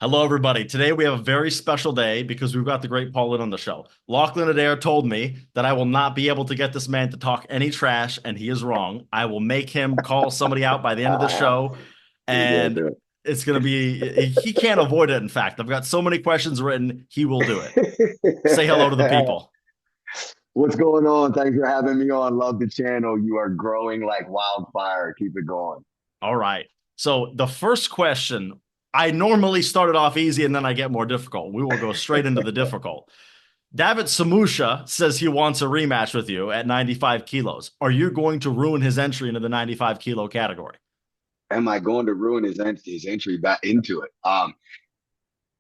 Hello, everybody. Today we have a very special day because we've got the great Paul Linn on the show. Lachlan Adair told me that I will not be able to get this man to talk any trash, and he is wrong. I will make him call somebody out by the end of the show, You're gonna and do it's going to be, he can't avoid it. In fact, I've got so many questions written, he will do it. Say hello to the it. people. What's going on? Thanks for having me on. Love the channel. You are growing like wildfire. Keep it going. All right. So the first question, I normally start it off easy and then I get more difficult. We will go straight into the difficult. Davit Samusha says he wants a rematch with you at 95 kilos. Are you going to ruin his entry into the 95 kilo category? Am I going to ruin his entry back into it?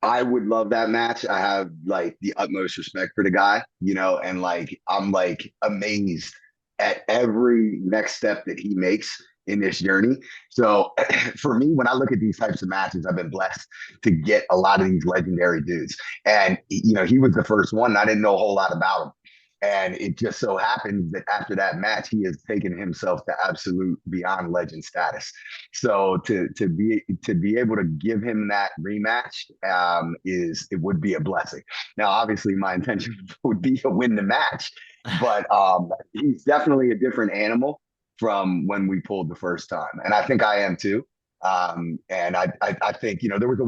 I would love that match. I have like the utmost respect for the guy, and like I'm like amazed at every next step that he makes in this journey. So for me, when I look at these types of matches, I've been blessed to get a lot of these legendary dudes. And he was the first one. And I didn't know a whole lot about him. And it just so happens that after that match, he has taken himself to absolute beyond legend status. So to be able to give him that rematch it would be a blessing. Now, obviously, my intention would be to win the match, but he's definitely a different animal from when we pulled the first time, and I think I am too. And I think there was a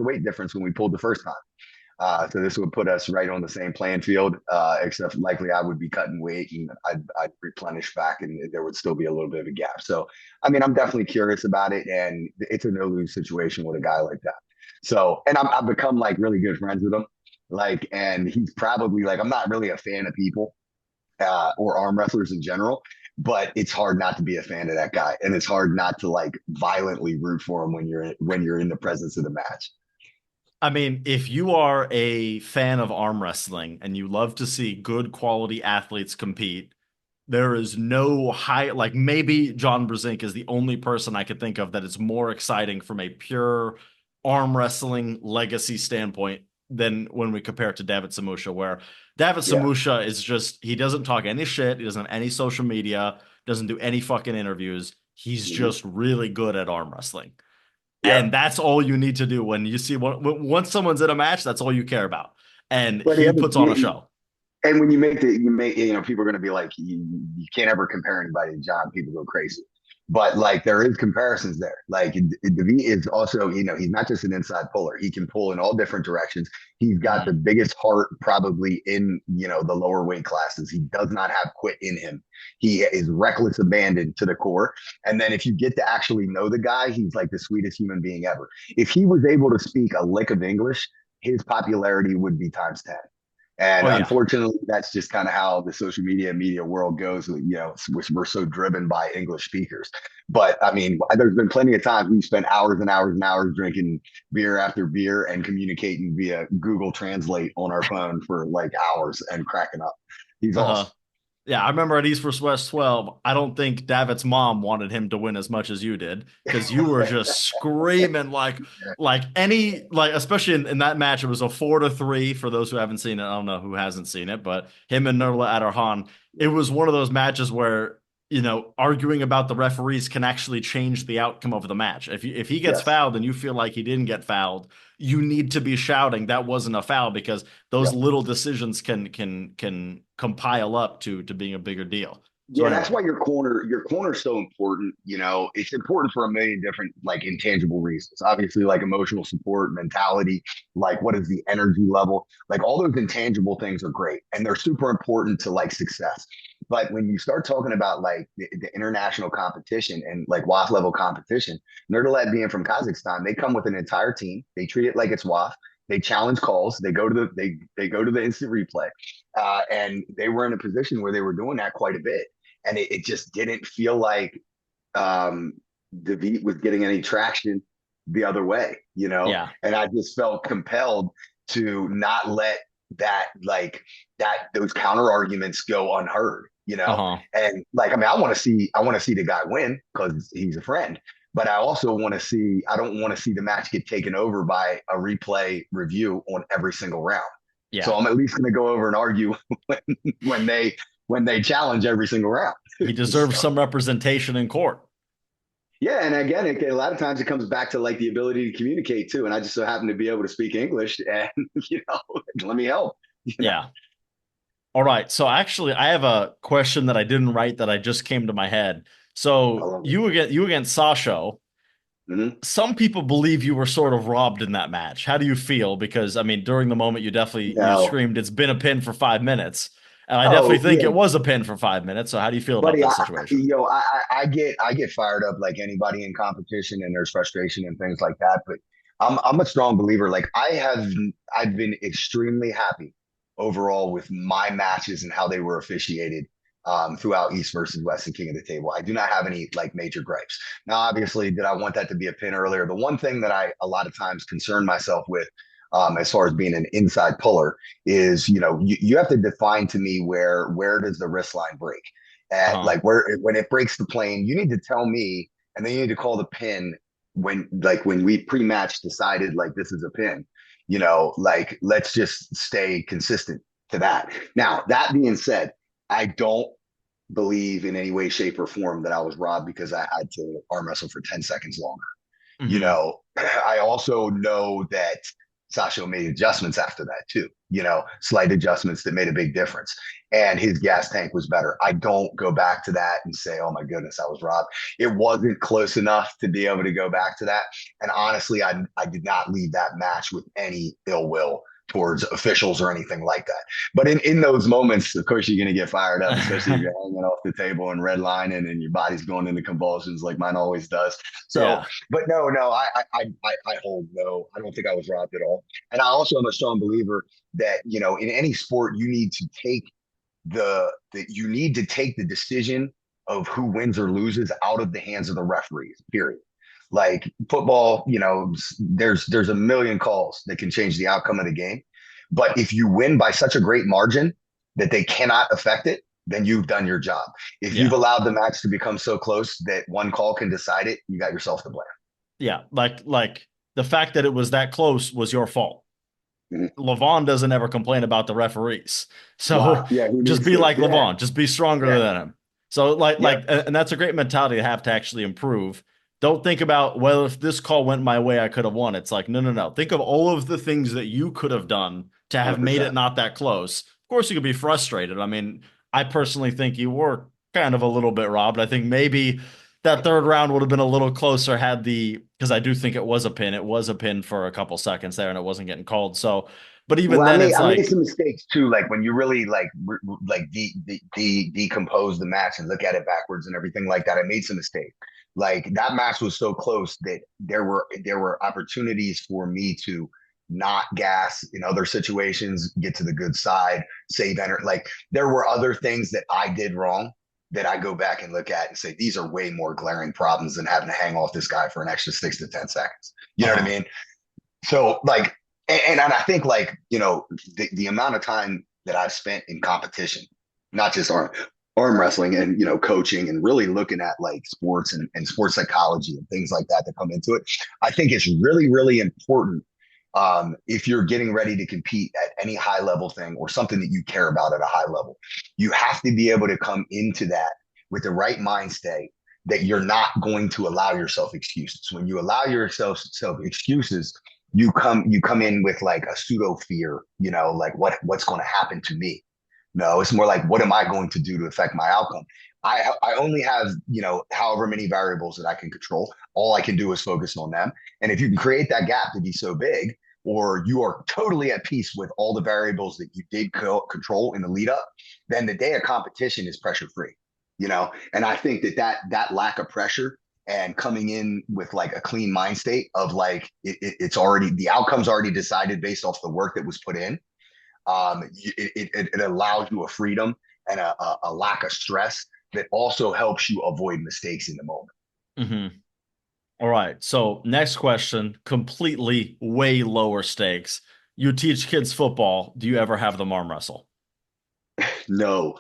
weight difference when we pulled the first time. So this would put us right on the same playing field, except likely I would be cutting weight and I'd replenish back and there would still be a little bit of a gap. So, I mean, I'm definitely curious about it and it's a no lose situation with a guy like that. So, and I've become like really good friends with him. Like, and he's probably like, I'm not really a fan of people or arm wrestlers in general, but it's hard not to be a fan of that guy. And it's hard not to like violently root for him when you're in the presence of the match. I mean, if you are a fan of arm wrestling and you love to see good quality athletes compete, there is no high, like maybe John Brzenk is the only person I could think of that is more exciting from a pure arm wrestling legacy standpoint than when we compare it to Davit Samusha, where Davit Yeah. Samusha is just, he doesn't talk any shit. He doesn't have any social media, doesn't do any fucking interviews. He's Mm-hmm. just really good at arm wrestling. And Yep. that's all you need to do when you see once someone's in a match, that's all you care about. And But the he other, puts on a show. and when people are going to be like, you can't ever compare anybody to John. People go crazy. But like there is comparisons there. Like Davit is also, he's not just an inside puller. He can pull in all different directions. He's got the Mhm. biggest heart probably in, the lower weight classes. He does not have quit in him. He is reckless abandon to the core. And then if you get to actually know the guy, he's like the sweetest human being ever. If he was able to speak a lick of English, his popularity would be times 10. And Oh yeah. unfortunately, that's just kind of how the social media world goes. Which we're so driven by English speakers. But I mean, there's been plenty of times we spent hours and hours and hours drinking beer after beer and communicating via Google Translate on our phone for like hours and cracking up. He's Uh-huh. awesome. Yeah, I remember at East vs. West 12, I don't think Davit's mom wanted him to win as much as you did because you were just screaming like any like especially in that match, it was a 4-3 for those who haven't seen it. I don't know who hasn't seen it, but him and Nurla Adarhan, it was one of those matches where arguing about the referees can actually change the outcome of the match. If he gets Yes. fouled and you feel like he didn't get fouled, you need to be shouting that wasn't a foul because those Yep. little decisions can compile up to being a bigger deal. So Yeah, that's anyway, why your corner is so important. It's important for a million different like intangible reasons. Obviously, like emotional support, mentality, like what is the energy level, like all those intangible things are great and they're super important to like success. But when you start talking about like the international competition and like WAF level competition, Nerdalat being from Kazakhstan, they come with an entire team. They treat it like it's WAF. They challenge calls. They go to the instant replay, and they were in a position where they were doing that quite a bit and it just didn't feel like um, Davit was getting any traction the other way, yeah, And I just felt compelled to not let those counter arguments go unheard. uh-huh, And like, I mean, I want to see the guy win because he's a friend. But I also I don't want to see the match get taken over by a replay review on every single round. So yeah. I'm at least going to go over and argue when, when they when they challenge every single round. He deserves So some representation in court. Yeah, and again, a lot of times it comes back to like the ability to communicate too. And I just so happen to be able to speak English, and let me help. You know, Yeah. All right. So actually, I have a question that I didn't write that I just came to my head. I So love it. you against Sasho. Mhm. Some people believe you were sort of robbed in that match. How do you feel? Because I mean, during the moment, you No, screamed, "It's been a pin for 5 minutes," and I definitely oh think yeah, it was a pin for 5 minutes. So how do you feel about buddy. that situation? I get fired up like anybody in competition, and there's frustration and things like that. But I'm a strong believer. Like I've been extremely happy overall with my matches and how they were officiated throughout East versus West and King of the Table. I do not have any like major gripes. Now, obviously, did I want that to be a pin earlier? The one thing that I a lot of times concern myself with. As far as being an inside puller is, you have to define to me where does the wrist line break at, Uh-huh. like where when it breaks the plane, you need to tell me, and then you need to call the pin when we pre-match decided like this is a pin, like let's just stay consistent to that. Now, that being said, I don't believe in any way, shape, or form that I was robbed because I had to arm wrestle for 10 seconds longer. Hmm. I also know that Sasho made adjustments after that too, slight adjustments that made a big difference. And his gas tank was better. I don't go back to that and say, oh my goodness, I was robbed. It wasn't close enough to be able to go back to that. And honestly, I did not leave that match with any ill will towards officials or anything like that. But in those moments, of course, you're going to get fired up, especially if you're hanging off the table and redlining and your body's going into convulsions like mine always does. So Yeah. but no, I hold no. I don't think I was robbed at all. And I also am a strong believer that in any sport you need to take the decision of who wins or loses out of the hands of the referees. Period. Like football, there's a million calls that can change the outcome of the game. But if you win by such a great margin that they cannot affect it, then you've done your job. If you've Yeah. allowed the match to become so close that one call can decide it, you got yourself to blame. Yeah. Like the fact that it was that close was your fault. Mhm. Levan doesn't ever complain about the referees. So Nah, yeah, who just needs be to? like Yeah, Levan, just be stronger yeah, than him. So yep, and that's a great mentality to have to actually improve. Don't think about, well, if this call went my way, I could have won. It's like, no, no, no. Think of all of the things that you could have done to have made it 100%. not that close. Of course, you could be frustrated. I mean, I personally think you were kind of a little bit robbed. I think maybe that third round would have been a little closer had because I do think it was a pin. It was a pin for a couple seconds there and it wasn't getting called. So, but even Well, then, it's I made like, some mistakes too. Like when you really decompose the match and look at it backwards and everything like that. I made some mistakes. Like that match was so close that there were opportunities for me to not gas in other situations, get to the good side, save energy. Like there were other things that I did wrong that I go back and look at and say these are way more glaring problems than having to hang off this guy for an extra 6 to 10 seconds. You know what I uh-huh. mean? So like, and I think like the amount of time that I've spent in competition, not just arm wrestling and coaching and really looking at like sports and sports psychology and things like that come into it. I think it's really really important if you're getting ready to compete at any high level thing or something that you care about at a high level. You have to be able to come into that with the right mind state that you're not going to allow yourself excuses. When you allow yourself self excuses, you come in with like a pseudo fear, like what's going to happen to me. No, it's more like what am I going to do to affect my outcome. I only have however many variables that I can control. All I can do is focus on them. And if you can create that gap to be so big, or you are totally at peace with all the variables that you did control in the lead up, then the day of competition is pressure free. And I think that lack of pressure and coming in with like a clean mind state of like it's already the outcome's already decided based off the work that was put in. It allows you a freedom and a lack of stress that also helps you avoid mistakes in the moment. Hmm. All right. So next question, completely way lower stakes. You teach kids football. Do you ever have them arm wrestle? No,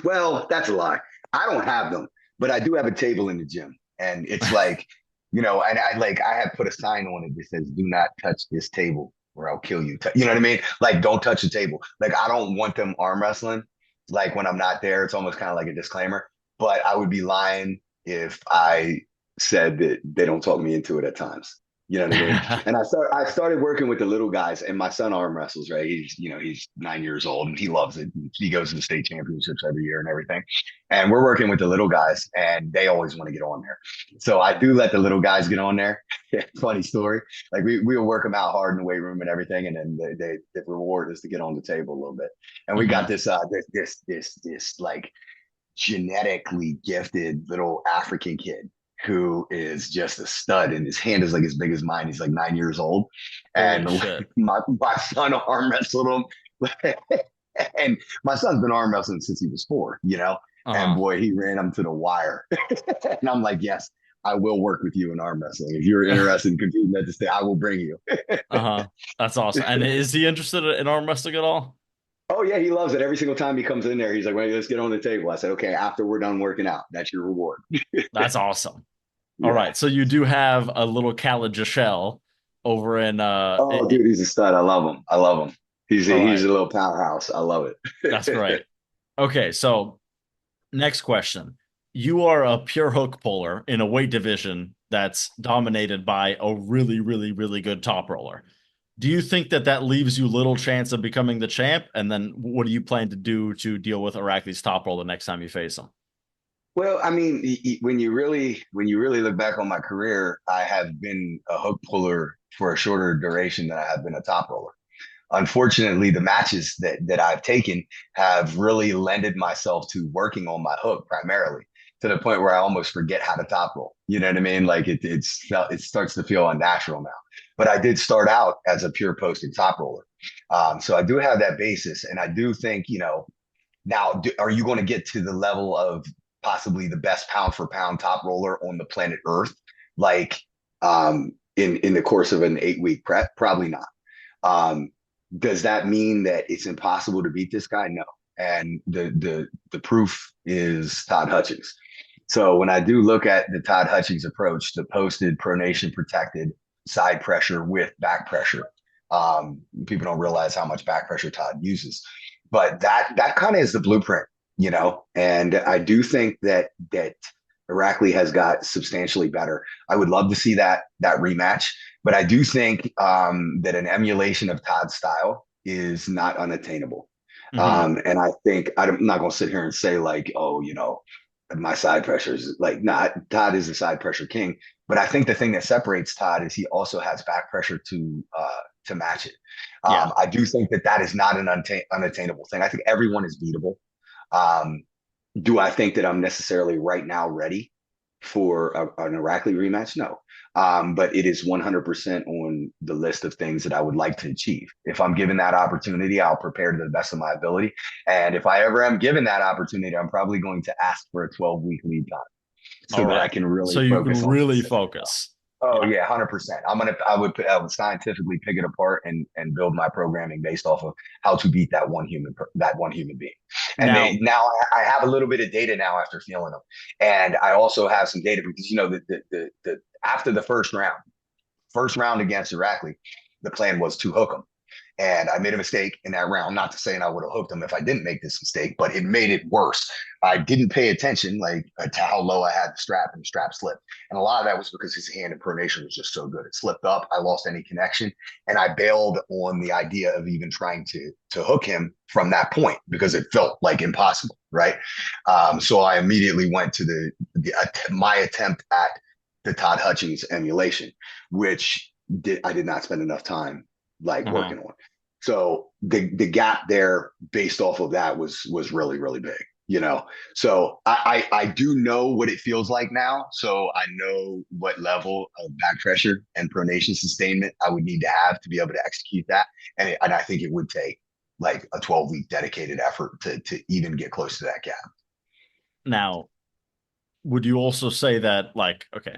well, that's a lie. I don't have them, but I do have a table in the gym, and it's like, and I have put a sign on it that says, "Do not touch this table, or I'll kill you." You know what I mean? Like, don't touch the table. Like, I don't want them arm wrestling. Like when I'm not there, it's almost kind of like a disclaimer. But I would be lying if I said that they don't talk me into it at times. You know what I mean? And I started working with the little guys, and my son arm wrestles, right? He's 9 years old and he loves it. He goes to the state championships every year and everything. And we're working with the little guys, and they always want to get on there. So I do let the little guys get on there. Funny story. Like we'll work them out hard in the weight room and everything, and then the reward is to get on the table a little bit. And we got Mhm. this like genetically gifted little African kid who is just a stud, and his hand is like as big as mine. He's like 9 years old, Holy and shit. my son arm wrestled him, and my son's been arm wrestling since he was 4. And Uh-huh. boy, he ran him to the wire, and I'm like, yes. I will work with you in arm wrestling. If you're interested in competing at the state, I will bring you. Uh-huh. That's awesome. And is he interested in arm wrestling at all? Oh yeah, he loves it. Every single time he comes in there, he's like, "Wait, let's get on the table." I said, "Okay, after we're done working out, that's your reward." That's awesome. All Yeah. right. So you do have a little Khaled over in Oh, dude, he's a stud. I love him. I love him. all He's right. a little powerhouse. I love That's it. great. Okay, so next question. You are a pure hook puller in a weight division that's dominated by a really, really, really good top roller. Do you think that that leaves you little chance of becoming the champ? And then what do you plan to do to deal with Irakli's top roller next time you face him? Well, I mean, when you really look back on my career, I have been a hook puller for a shorter duration than I have been a top roller. Unfortunately, the matches that I've taken have really lended myself to working on my hook primarily, to the point where I almost forget how to top roll. You know what I mean? Like it starts to feel unnatural now. But I did start out as a pure posted top roller, so I do have that basis, and I do think now, are you going to get to the level of possibly the best pound for pound top roller on the planet Earth, like in the course of an 8 week prep? Probably not. Um, does that mean that it's impossible to beat this guy? No. And the proof is Todd Hutchings. So when I do look at the Todd Hutchings approach, the posted pronation protected side pressure with back pressure, people don't realize how much back pressure Todd uses, but that kind of is the blueprint. And I do think that Irakli has got substantially better. I would love to see that rematch, but I do think that an emulation of Todd's style is not unattainable. Hmm. And I think I'm not going to sit here and say like, oh, my side pressure is like not Todd is the side pressure king, but I think the thing that separates Todd is he also has back pressure to match it. Yeah. I do think that is not an unattainable thing. I think everyone is beatable. Um, do I think that I'm necessarily right now ready for an Irakli rematch? No. But it is 100% on the list of things that I would like to achieve. If I'm given that opportunity, I'll prepare to the best of my ability. And if I ever am given that opportunity, I'm probably going to ask for a 12-week lead time All so that I right. can So really you focus can on really specific. focus. Oh Yeah. yeah, 100%. I would scientifically pick it apart and build my programming based off of how to beat that one human being. And Now, now I have a little bit of data now after feeling them, and I also have some data because the after the first round against Irakli, the plan was to hook him. And I made a mistake in that round. Not to say I would have hooked him if I didn't make this mistake, but it made it worse. I didn't pay attention like to how low I had the strap, and the strap slipped. And a lot of that was because his hand and pronation was just so good. It slipped up. I lost any connection, and I bailed on the idea of even trying to hook him from that point because it felt like impossible, right? So I immediately went to my attempt at the Todd Hutchings emulation, which I did not spend enough time like uh-huh. working on. So the gap there based off of that was really really big. So I do know what it feels like now. So I know what level of back pressure and pronation sustainment I would need to be able to execute that, and I think it would take like a 12-week dedicated effort to even get close to that gap. Now, would you also say that, like, okay,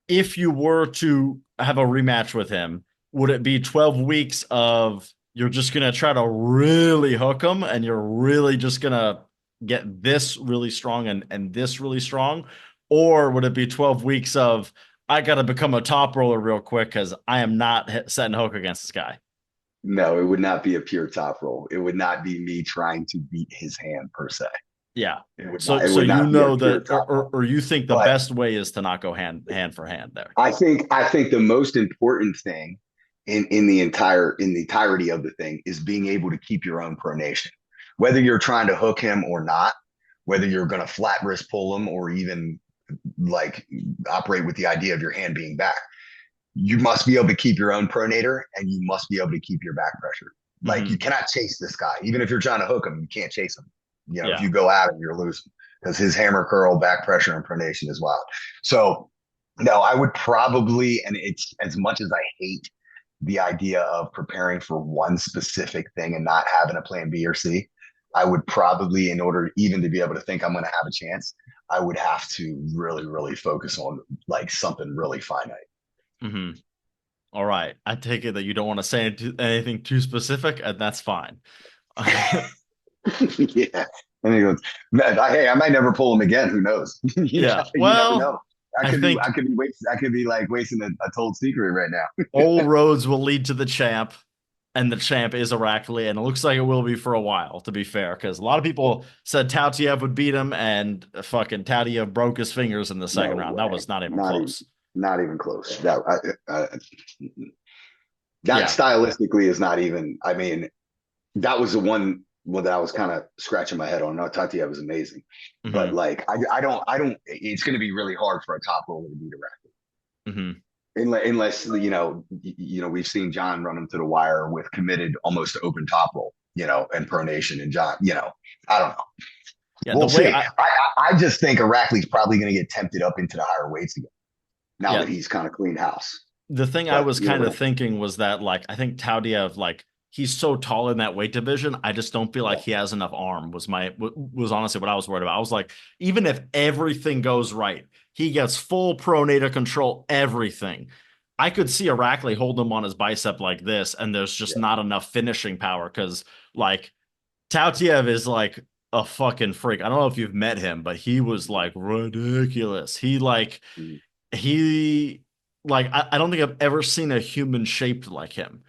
if you were to have a rematch with him, would it be 12 weeks of you're just going to try to really hook him and you're really just going to get this really strong and this really strong? Or would it be 12 weeks of I got to become a top roller real quick because I am not setting a hook against this guy? No, it would not be a pure top roll. It would not be me trying to beat his hand per se. Yeah. It So would you not be a know pure that, top roll. or you think the But best way is to not go hand for hand there. I think the most important thing in the entirety of the thing is being able to keep your own pronation. Whether you're trying to hook him or not, whether you're going to flat wrist pull him or even like operate with the idea of your hand being back, you must be able to keep your own pronator and you must be able to keep your back pressure. Like you Hmm. cannot chase this guy. Even if you're trying to hook him, you can't chase him. If Yeah. you go at him, you're losing because his hammer curl, back pressure, and pronation is wild. So no, I would probably, and it's as much as I hate the idea of preparing for one specific thing and not having a plan B or C, I would probably, in order even to be able to think I'm going to have a chance, I would have to really, really focus on like something really finite. Hmm. All right. I take it that you don't want to say anything too specific, and that's fine. Yeah. And he goes, man, hey, I might never pull him again. Who knows? Yeah. You never Well, know. I I could be, think I could be like wasting a told secret right now. all roads will lead to the champ, and the champ is Irakli, and it looks like it will be for a while, to be fair, because a lot of people said Tautiev would beat him, and fucking Tautiev broke his fingers in the second No round. That way. was not even Not even, close. not even close. That Yeah. stylistically is not even. I mean, that was the one that I was kind of scratching my head on. No, Tautiev was amazing, but Hmm. like, I don't. It's going to be really hard for a top roller to beat a Hmm. unless we've seen John run him to the wire with committed almost open top roll, and pronation, and John, I don't know. Yeah. The We'll way see. I, I just think Irakli's probably going to get tempted up into the higher weights again now yeah, that he's kind of cleaned house. the thing I But was you kind never of know. thinking was that, like, I think Tautiev, like, he's so tall in that weight division. I just don't feel like Yeah, he has enough arm. Was honestly what I was worried about. I was like, even if everything goes right, he gets full pronator control, everything. I could see Irakli hold him on his bicep like this, and there's just yeah, not enough finishing power because, like, Tautiev is like a fucking freak. I don't know if you've met him, but he was like ridiculous. mm, He I don't think I've ever seen a human shaped like him.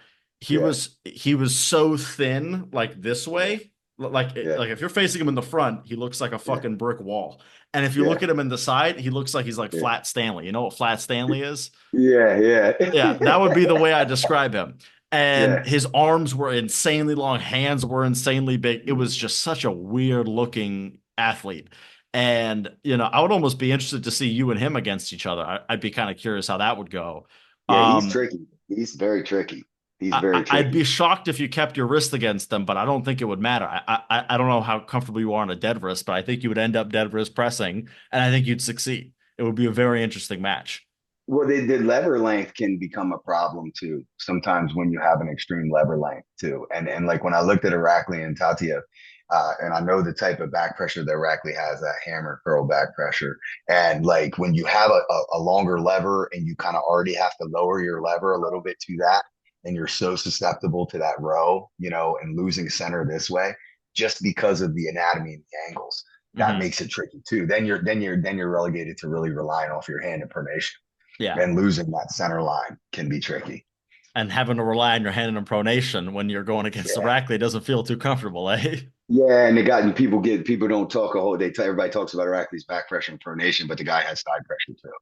yeah, He was so thin, like this yeah, way. yeah, Like if you're facing him in the front, he looks like a yeah, fucking brick wall. And if you yeah, look at him in the side, he looks like he's like yeah, Flat Stanley. You know what Flat Stanley is? yeah, yeah, Yeah, that would be the way I describe him. And yeah. his arms were insanely long, hands were insanely big. It was just such a weird looking athlete. And, I would almost be interested to see you and him against each other. Would be kind of curious how that would go. Yeah, he's Um, tricky. He's very tricky. He's very I'd tricky. be shocked if you kept your wrist against them, but I don't think it would matter. I don't know how comfortable you are on a dead wrist, but I think you would end up dead wrist pressing, and I think you'd succeed. It would be a very interesting match. Well, the lever length can become a problem too. Sometimes when you have an extreme lever length too, and like when I looked at Irakli and Tautiev, and I know the type of back pressure that Irakli has, that hammer curl back pressure, and like when you have a longer lever and you kind of already have to lower your lever a little bit to that, and you're so susceptible to that row, and losing center this way, just because of the anatomy and the angles, that Hmm. makes it tricky too. Then you're relegated to really relying off your hand and pronation, Yeah. and losing that center line can be tricky. And having to rely on your hand in pronation when you're going against Yeah. Irakli doesn't feel too comfortable, eh? Yeah, and people don't talk a whole. Everybody talks about Irakli's back pressure and pronation, but the guy has side pressure too.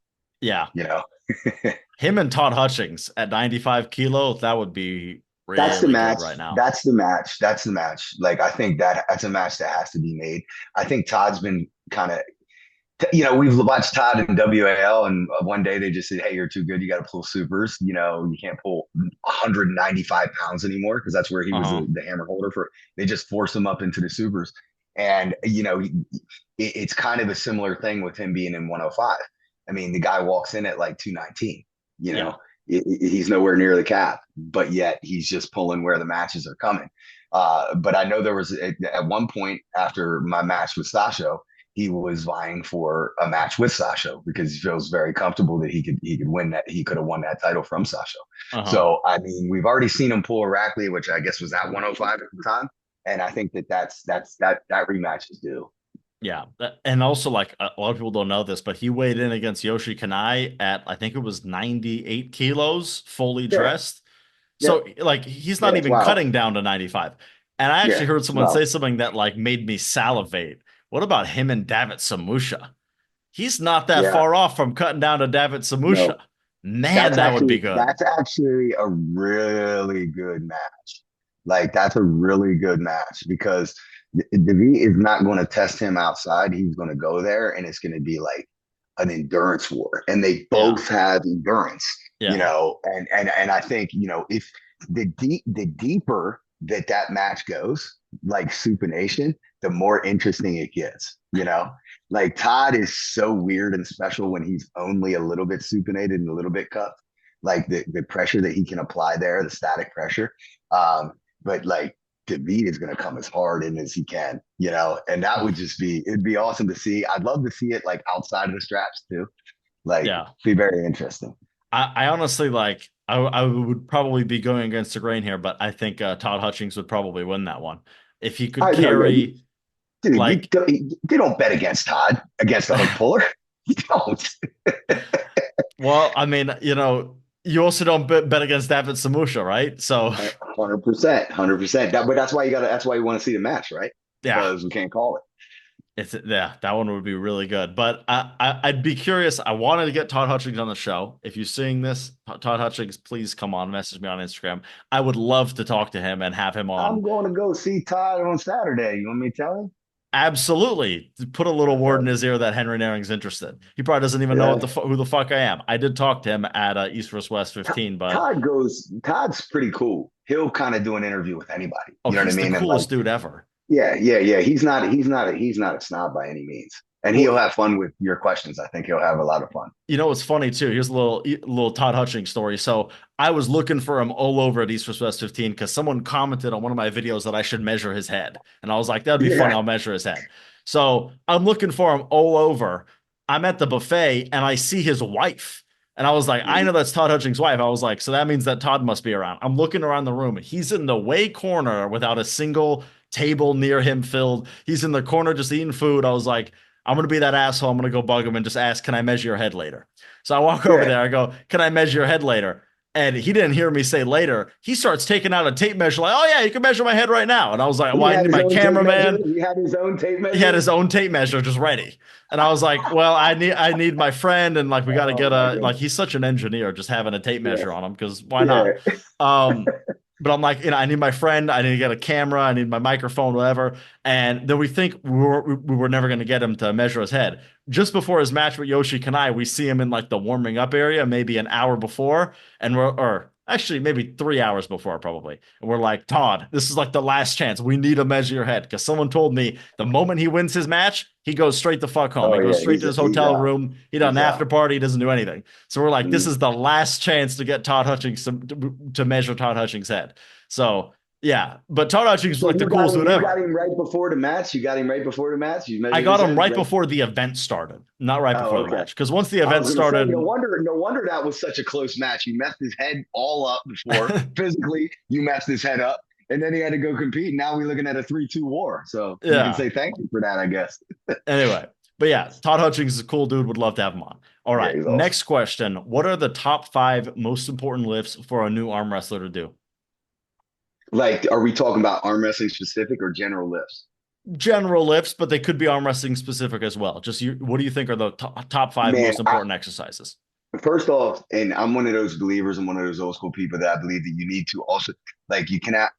Yeah. You know, Him and Todd Hutchings at 95 kilo, that would be that's the really good match. right now. That's the match. That's the match. Like I think that's a match that has to be made. I think Todd's been kind of we've watched Todd in WAL, and one day they just said, "Hey, you're too good. You got to pull supers. You can't pull 195 pounds anymore because that's where he was Uh-huh. the hammer holder for." They just force him up into the supers, and it's kind of a similar thing with him being in 105. I mean, the guy walks in at like 219. You Yeah. know, he's nowhere near the cap, but yet he's just pulling where the matches are coming. But I know there was at one point after my match with Sasho, he was vying for a match with Sasho because he feels very comfortable that he could win that, he could have won that title from Sasho. Uh-huh. So I mean, we've already seen him pull Irakli, which I guess was at 105 at the time, and I think that rematch is due. Yeah. And also, like, a lot of people don't know this, but he weighed in against Yoshi Kanai at, I think it was 98 kilos, fully Yeah, dressed. yeah, So, like, he's yeah. not It's even wild. cutting down to 95. And I actually Yeah, heard it's someone wild. say something that, like, made me salivate, What about him and Davit Samusha? He's not that Yeah, far off from cutting down to Davit Samusha. no, Man, that would be good. that's actually a really good match. Like that's a really good match because Davy is not going to test him outside. He's going to go there, and it's going to be like an endurance war, and they Yeah. both have endurance. Yeah. And I think if the deeper that match goes, like supination, the more interesting it gets. Like Todd is so weird and special when he's only a little bit supinated and a little bit cupped. Like the pressure that he can apply there, the static pressure. But like David is going to come as hard in as he can, and that would just it'd be awesome to see. I'd love to see it like outside of the straps too. Like, Yeah. be very interesting. I honestly like I would probably be going against the grain here, but I think Todd Hutchings would probably win that one. If he could I know, yeah, carry dude, like you don't bet against Todd against the hook puller. You don't. well, I mean, you also don't bet against David Samusha, right? So 100%, 100%. But that's why that's why you want to see the match, right? yeah, Because we can't call it. that one would be really good. But I'd be curious. I wanted to get Todd Hutchings on the show. If you're seeing this, Todd Hutchings, please come on, message me on Instagram. I would love to talk to him and have him I'm on. going to go see Todd on Saturday. You want me to tell him? Absolutely. Put a little word in Okay. his ear that Henry Naring's interested. He probably doesn't even know Yeah. who the fuck I am. I did talk to him at East vs. West 15, but Todd's pretty cool. He'll kind of do an interview with anybody. oh, You know what I he's the mean? And like, coolest dude ever. yeah, yeah, yeah. He's not a snob by any means. And Well, he'll have fun with your questions. I think he'll have a lot of fun. what's funny too? Here's a little Todd Hutchings story. So I was looking for him all over at East vs. West 15 because someone commented on one of my videos that I should measure his head. And I was like, that'd be funny. Yeah. I'll measure his head. So I'm looking for him all over. I'm at the buffet and I see his wife. And I was like, I know that's Todd Hutchings' wife. I was like, so that means that Todd must be around. I'm looking around the room. He's in the way corner without a single table near him filled. He's in the corner just eating food. I was like, I'm gonna be that asshole. I'm gonna go bug him and just ask, can I measure your head later? So I walk over Yeah. there. I go, can I measure your head later? And he didn't hear me say later. He starts taking out a tape measure, like, oh yeah, you can measure my head right now. And I was like, well, He I had need his my own tape measure. cameraman. He had his own tape He had measure. his own tape measure just ready. And I was like, well, I need my friend, and like we got to Oh get my a god. like he's such an engineer, just having a tape Yeah. measure on him because why not? Yeah. Um, but I'm like, I need my friend, I need to get a camera, I need my microphone, whatever. And then we think we were never going to get him to measure his head. Just before his match with Yoshi Kanai, we see him in like the warming up area, maybe an hour before, and or actually maybe 3 hours before, probably. And we're like, Todd, this is like the last chance. We need to measure your head because someone told me the moment he wins his match, he goes straight the fuck home. Oh He goes yeah. straight to his He's hotel out. room. He does an He's after out. party. He doesn't do anything. So we're like, this Mm. is the last chance to get Todd Hutchings to measure Todd Hutchings' head. So yeah, but Todd Hutchings was So like the you got coolest him. dude You got ever. him right before the match. You got him right before the match. You I measured got his him head right right. before the event started, not right Oh, before the okay. match. Because once the I event was gonna say, no started, wonder, no wonder that was such a close match. He messed his head all up before. Physically, you messed his head up, and then he had to go compete. Now we're looking at a 3-2 war. So you can yeah. say thank you for that, I guess. Anyway, but yeah, Todd Hutchings is a cool dude. Would love to have him on. All Yeah, right, he's awesome. next question. What are the top five most important lifts for a new arm wrestler to do? Like, are we talking about arm wrestling specific or general lifts? General lifts, but they could be arm wrestling specific as well. Just what do you think are the top five Man, most important exercises? first off, and I'm one of those believers. I'm one of those old school people that I believe that you need to also like you cannot.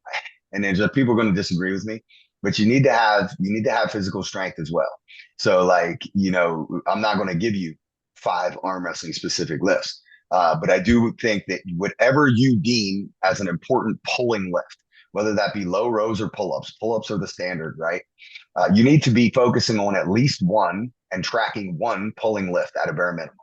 And then just people are going to disagree with me, but you need to have physical strength as well. So like I'm not going to give you five arm wrestling specific lifts, but I do think that whatever you deem as an important pulling lift, whether that be low rows or pull-ups are the standard, right? You need to be focusing on at least one and tracking one pulling lift at a bare minimum.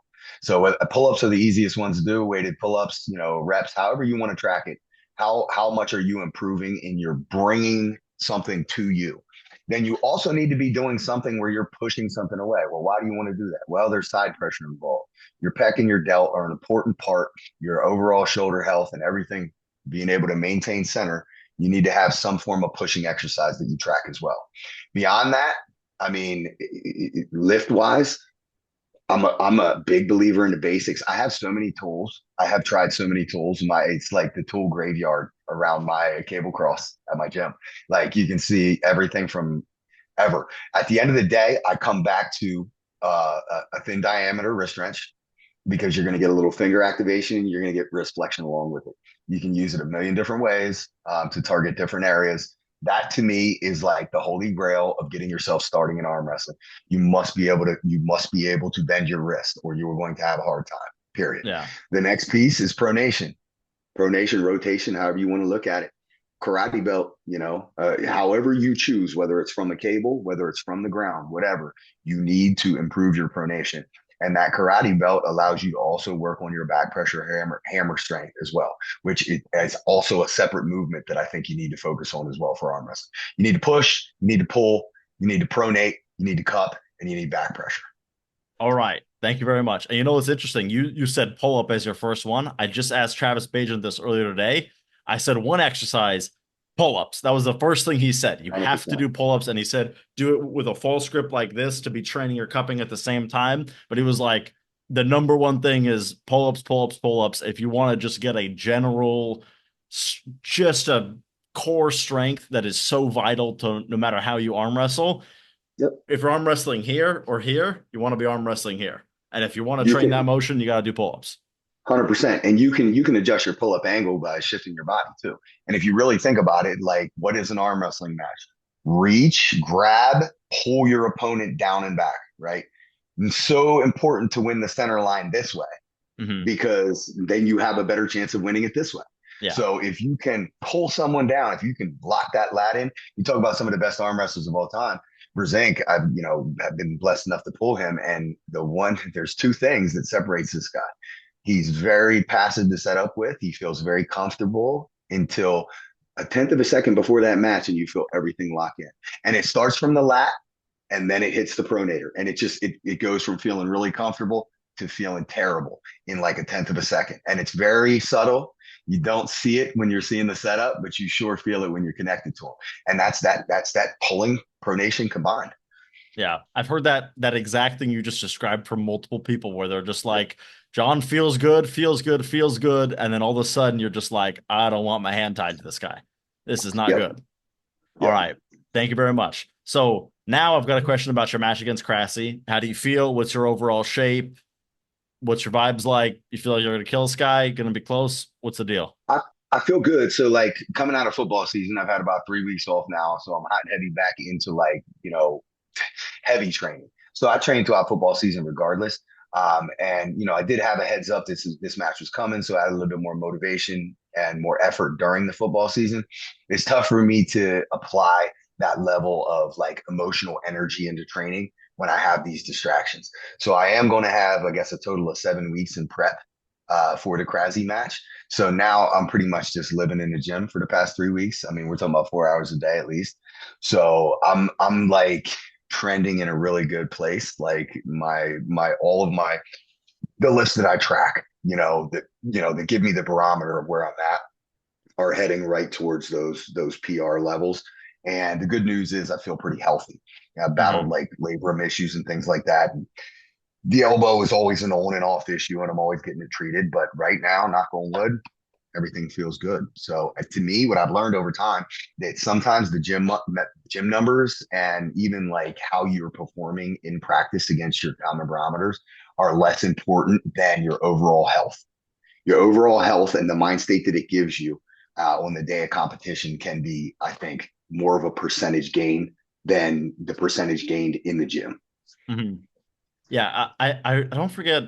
So pull-ups are the easiest ones to do, weighted pull-ups, reps, however you want to track it. How much are you improving in your bringing something to you? Then you also need to be doing something where you're pushing something away. Well, why do you want to do that? Well, there's side pressure involved. Your pec and your delt are an important part. Your overall shoulder health and everything, being able to maintain center, you need to have some form of pushing exercise that you track as well. Beyond that, I mean, lift wise, I'm a big believer in the basics. I have so many tools. I have tried so many tools. It's like the tool graveyard around my cable cross at my gym. Like you can see everything from ever. At the end of the day, I come back to a thin diameter wrist wrench because you're going to get a little finger activation and you're going to get wrist flexion along with it. You can use it a million different ways to target different areas. That to me is like the holy grail of getting yourself starting in arm wrestling. You must be able to bend your wrist or you are going to have a hard time. Period. Yeah. The next piece is pronation. Pronation, rotation, however you want to look at it. Karate belt, however you choose, whether it's from a cable, whether it's from the ground, whatever, you need to improve your pronation. And that karate belt allows you to also work on your back pressure hammer strength as well, which is also a separate movement that I think you need to focus on as well for arm wrestling. You need to push, you need to pull, you need to pronate, you need to cup, and you need back pressure. All right. Thank you very much. And you know what's interesting? You said pull up as your first one. I just asked Travis Bajan this earlier today. I said one exercise, pull ups. That was the first thing he said. You have to 100%. do pull ups. And he said, do it with a false grip like this to be training your cupping at the same time. But he was like, the number one thing is pull ups, pull ups, pull ups. If you want to just get a general, just a core strength that is so vital to no matter how you arm wrestle. Yep. If you're arm wrestling here or here, you want to be arm wrestling here. And if you want to You train can that motion, you got to do pull-ups. 100%. And you can adjust your pull up angle by shifting your body too. And if you really think about it, like what is an arm wrestling match? Reach, grab, pull your opponent down and back, right? And so important to win the center line this way Mm-hmm. because then you have a better chance of winning it this way. Yeah. So if you can pull someone down, if you can block that lat in, you talk about some of the best arm wrestlers of all time. Brzenk, have been blessed enough to pull him. And there's two things that separates this guy. He's very passive to set up with. He feels very comfortable until a tenth of a second before that match, and you feel everything lock in. And it starts from the lat, and then it hits the pronator, and it goes from feeling really comfortable to feeling terrible in like a tenth of a second. And it's very subtle. You don't see it when you're seeing the setup, but you sure feel it when you're connected to him. And that's that pulling pronation combined. Yeah. I've heard that exact thing you just described from multiple people where they're just like, John feels good, feels good, feels good. And then all of a sudden you're just like, I don't want my hand tied to this guy. This is not Yep. good. All Yep. right. Thank you very much. So now I've got a question about your match against Krasi. How do you feel? What's your overall shape? What's your vibes like? You feel like you're going to kill this guy? Going to be close? What's the deal? I feel good. So like coming out of football season, I've had about 3 weeks off now. So I'm hot and heavy back into like, heavy training. So I trained throughout football season regardless. And I did have a heads up this match was coming, so I had a little bit more motivation and more effort during the football season. It's tough for me to apply that level of like emotional energy into training when I have these distractions. So I am going to have, I guess, a total of 7 weeks in prep for the Krasi match. So now I'm pretty much just living in the gym for the past 3 weeks. I mean, we're talking about 4 hours a day at least. So I'm like trending in a really good place. Like my all of my the lists that I track, that give me the barometer of where I'm at are heading right towards those PR levels. And the good news is I feel pretty healthy. I've battled Mhm. like labrum issues and things like that. And the elbow is always an on and off issue, and I'm always getting it treated. But right now, knock on wood, everything feels good. So to me, what I've learned over time that sometimes the gym numbers and even like how you're performing in practice against your common barometers are less important than your overall health. Your overall health and the mind state that it gives you on the day of competition can be, I think, more of a percentage gain than the percentage gained in the gym. Mhm. Yeah, I don't forget.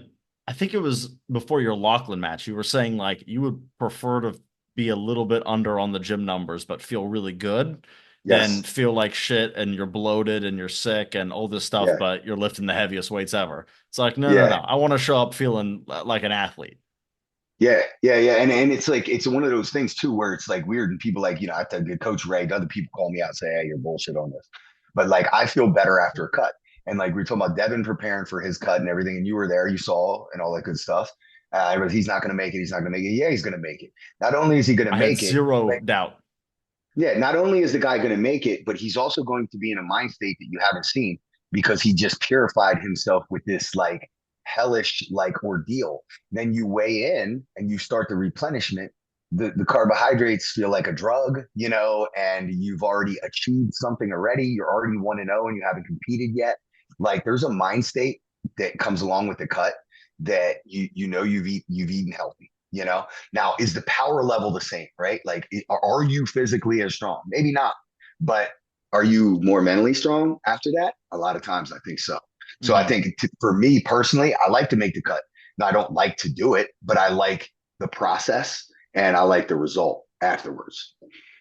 I think it was before your Lachlan match. You were saying like you would prefer to be a little bit under on the gym numbers, but feel really good than Yes. feel like shit and you're bloated and you're sick and all this stuff, Yeah. but you're lifting the heaviest weights ever. It's like, no, no, no. Yeah. I want to show up feeling like an athlete. Yeah, yeah, yeah, and it's like it's one of those things too where it's like weird and people like I have to Coach Ray, other people call me out and say, "Hey, you're bullshit on this," but like I feel better after a cut, and like we were talking about Devon preparing for his cut and everything, and you were there, you saw, and all that good stuff. But he's not going to make it. He's not going to make it. Yeah, he's going to make it. Not only is he going to I had make it, zero but doubt. yeah, not only is the guy going to make it, but he's also going to be in a mind state that you haven't seen because he just purified himself with this like hellish like ordeal. Then you weigh in and you start the replenishment. the carbohydrates feel like a drug, and you've already achieved something already. You're already 1-0 and you haven't competed yet. Like there's a mind state that comes along with the cut that you've eaten healthy. Now is the power level the same, right? Like are you physically as strong? Maybe not, but are you more mentally strong after that? A lot of times I think so. So I Hmm. think for me personally, I like to make the cut. Now, I don't like to do it, but I like the process and I like the result afterwards.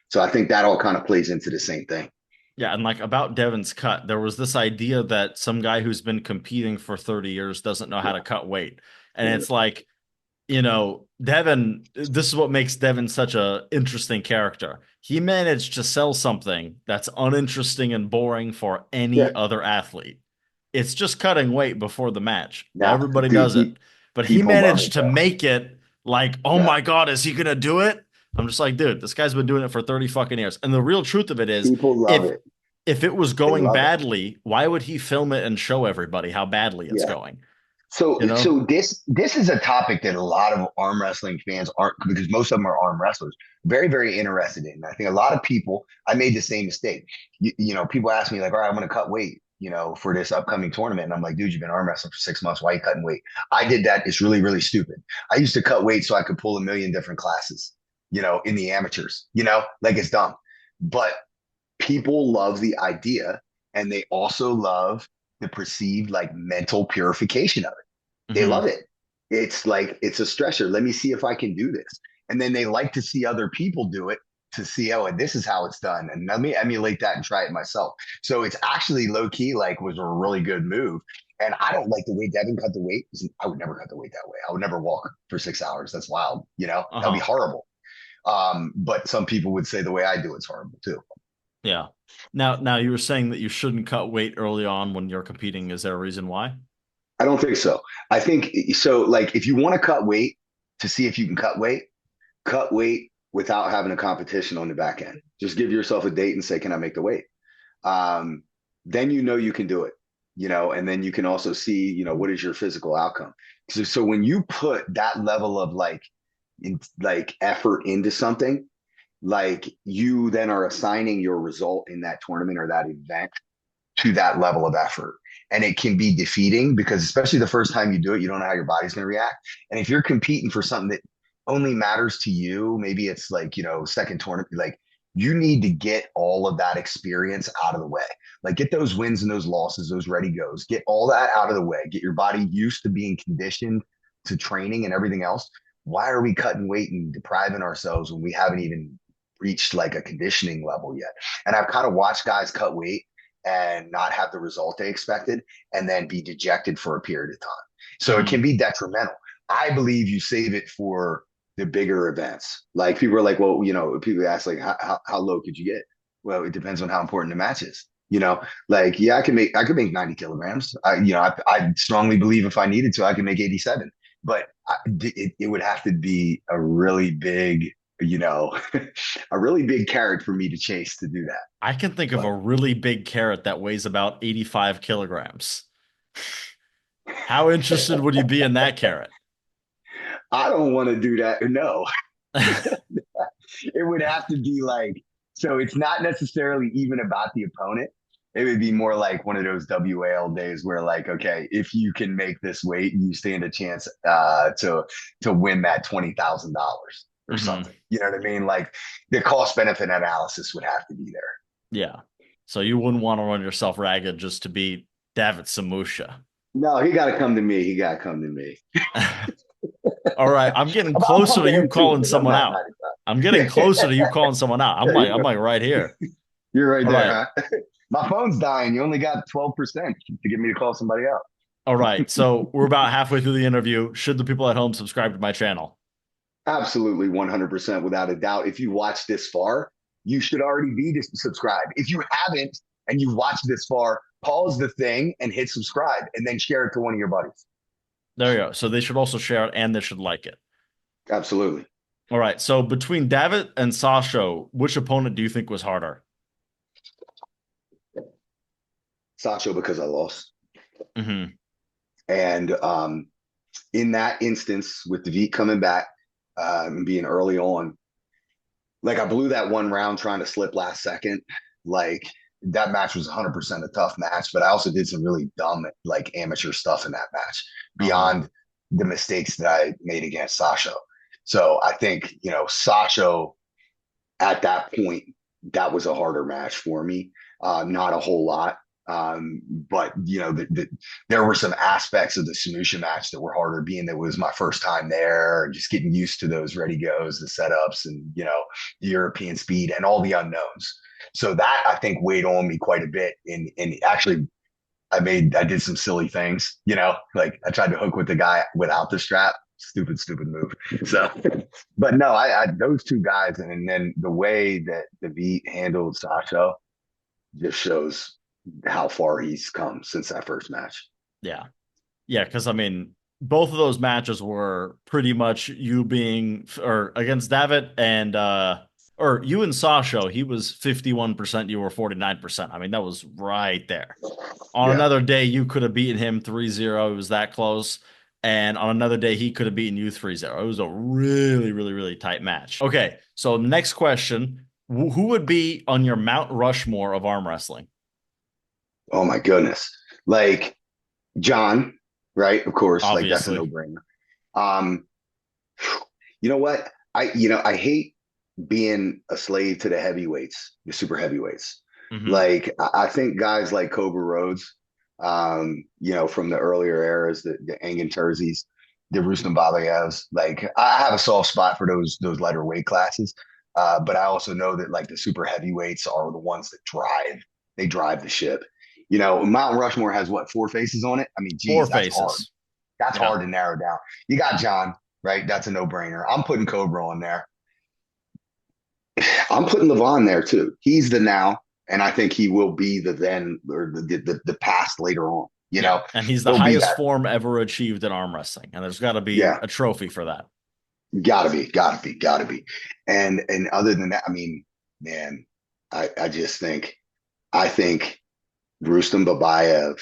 So I think that all kind of plays into the same thing. Yeah, and like about Devon's cut, there was this idea that some guy who's been competing for 30 years doesn't know how to cut weight. And Yeah. it's like, Devon, this is what makes Devon such a interesting character. He managed to sell something that's uninteresting and boring for any Yeah. other athlete. It's just cutting weight before the match. Now, Everybody dude, does it. But he people love managed it to though. make it like, oh Yeah. my God, is he gonna do it? I'm just like, dude, this guy's been doing it for 30 fucking years. And the real truth of it is, People love if it. if it was They going love it. badly, why would he film it and show everybody how badly it's Yeah. going? So, You know? so this is a topic that a lot of arm wrestling fans aren't, because most of them are arm wrestlers, very, very interested in. I think a lot of people, I made the same mistake. People ask me like, all right, I'm going to cut weight, for this upcoming tournament. And I'm like, dude, you've been arm wrestling for 6 months. Why are you cutting weight? I did that. It's really, really stupid. I used to cut weight so I could pull a million different classes, in the amateurs, like it's dumb. But people love the idea and they also love the perceived like mental purification of it. They Hmm. love it. It's like it's a stressor. Let me see if I can do this. And then they like to see other people do it to see, oh, and this is how it's done. And let me emulate that and try it myself. So it's actually low key, like was a really good move. And I don't like the way Devin cut the weight. I would never cut the weight that way. I would never walk for 6 hours. That's wild. That would be Uh-huh. horrible. But some people would say the way I do it's horrible too. Yeah. Now you were saying that you shouldn't cut weight early on when you're competing. Is there a reason why? I don't think so. I think so. Like, if you want to cut weight to see if you can cut weight without having a competition on the back end. Just give yourself a date and say, "Can I make the weight?" Um, then you can do it. And then you can also see, what is your physical outcome. So when you put that level of like effort into something, like you then are assigning your result in that tournament or that event to that level of effort. And it can be defeating because, especially the first time you do it, you don't know how your body's going to react. And if you're competing for something that only matters to you, maybe it's like, second tournament, like you need to get all of that experience out of the way. Like get those wins and those losses, those ready goes, get all that out of the way, get your body used to being conditioned to training and everything else. Why are we cutting weight and depriving ourselves when we haven't even reached like a conditioning level yet? And I've kind of watched guys cut weight and not have the result they expected and then be dejected for a period of time. So it can Hmm. be detrimental. I believe you save it for the bigger events. Like people are like, well, people ask like, how low could you get? Well, it depends on how important the match is. Like, yeah, I could make 90 kilograms. I strongly believe if I needed to, I could make 87, but it would have to be a really big, a really big carrot for me to chase to do that. I can think of But a really big carrot that weighs about 85 kilograms. How interested would you be in that carrot? I don't want to do that. No, it would have to be like, so it's not necessarily even about the opponent. It would be more like one of those WAL days where like, okay, if you can make this weight, you stand a chance to win that $20,000 or Hmm. something. You know what I mean? Like the cost benefit analysis would have to be there. Yeah. So you wouldn't want to run yourself ragged just to beat Davit Samusha. No, he got to come to me. He got to come to me. All right, I'm getting I'm closer to coming you here too calling because I'm someone not out. I'm getting 95. closer to you calling someone out. I'm There like, you I'm go. like right here. You're right All right. there, huh? My phone's dying. You only got 12% to get me to call somebody out. All right. So we're about halfway through the interview. Should the people at home subscribe to my channel? Absolutely, 100% without a doubt. If you watched this far, you should already be subscribed. If you haven't and you've watched this far, pause the thing and hit subscribe and then share it to one of your buddies. There you go. So they should also share it and they should like it. Absolutely. All right. So between Davit and Sasho, which opponent do you think was harder? Sasho, because I lost. Hmm. And in that instance, with Davit coming back and being early on, like I blew that one round trying to slip last second. Like that match was 100% a tough match, but I also did some really dumb, like amateur stuff in that match Uh-huh. beyond the mistakes that I made against Sasho. So I think, Sasho at that point, that was a harder match for me. Not a whole lot. But there were some aspects of the Samusha match that were harder, being that it was my first time there, just getting used to those ready goes, the setups, and the European speed and all the unknowns. So that I think weighed on me quite a bit. And actually, I did some silly things, like I tried to hook with the guy without the strap. Stupid move. So, but no, I those two guys, and then the way that Davit handled Sasho just shows how far he's come since that first match. Yeah. Yeah, because I mean, both of those matches were pretty much you being or against Davit and or you and Sasho, he was 51%, you were 49%. I mean, that was right there. On Yeah. another day, you could have beaten him 3-0. It was that close. And on another day, he could have beaten you 3-0. It was a really, really, really tight match. Okay, so next question. Who would be on your Mount Rushmore of arm wrestling? Oh my goodness. Like John, right? Of course, like that's a Obviously. no-brainer. Um, you know what? I hate being a slave to the heavyweights, the super heavyweights. Hmm. Like I think guys like Cobra Rhodes, from the earlier eras, the Engin Terzis, the Rustam Babayevs, like I have a soft spot for those lighter weight classes. But I also know that like the super heavyweights are the ones that they drive the ship. Mount Rushmore has what, four faces on it? I mean, Four geez, that's hard. faces. That's Yeah. hard to narrow down. You got John, right? That's a no-brainer. I'm putting Cobra on there. I'm putting Levan there too. He's the now, and I think he will be the then or the past later on. Yeah. And he's the He'll be highest that. form ever achieved in arm wrestling. And there's got to be Yeah, a trophy for that. gotta be. And other than that, I mean, man, I just I think Rustam Babayev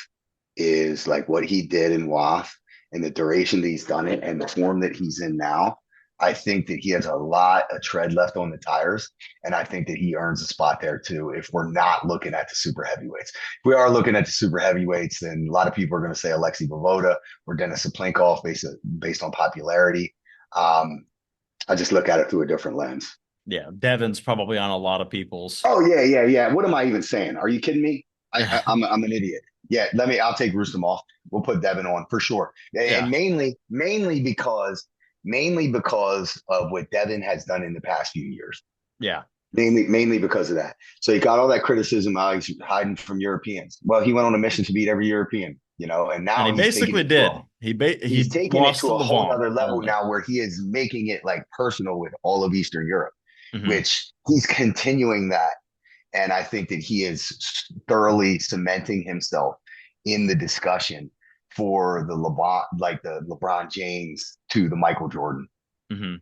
is like what he did in WAF and the duration that he's done it and the form that he's in now. I think that he has a lot of tread left on the tires. And I think that he earns a spot there too if we're not looking at the super heavyweights. If we are looking at the super heavyweights, then a lot of people are going to say Alexei Vovoda or Denis Saplinkov based on popularity. Um, I just look at it through a different lens. Yeah. Devon's probably on a lot of people's. Oh yeah. What am I even saying? Are you kidding me? I'm an idiot. Yeah, I'll take Rustam off. We'll put Devon on for sure. And Yeah. mainly because of what Devon has done in the past few years. Yeah. Mainly because of that. So he got all that criticism. He's hiding from Europeans. Well, he went on a mission to beat every European, and And he now basically did. He he's taking it lost to to a whole Levan other level only. now where he is making it like personal with all of Eastern Europe, Hmm. which he's continuing that. And I think that he is thoroughly cementing himself in the discussion for the LeBron James to the Michael Jordan. Hmm.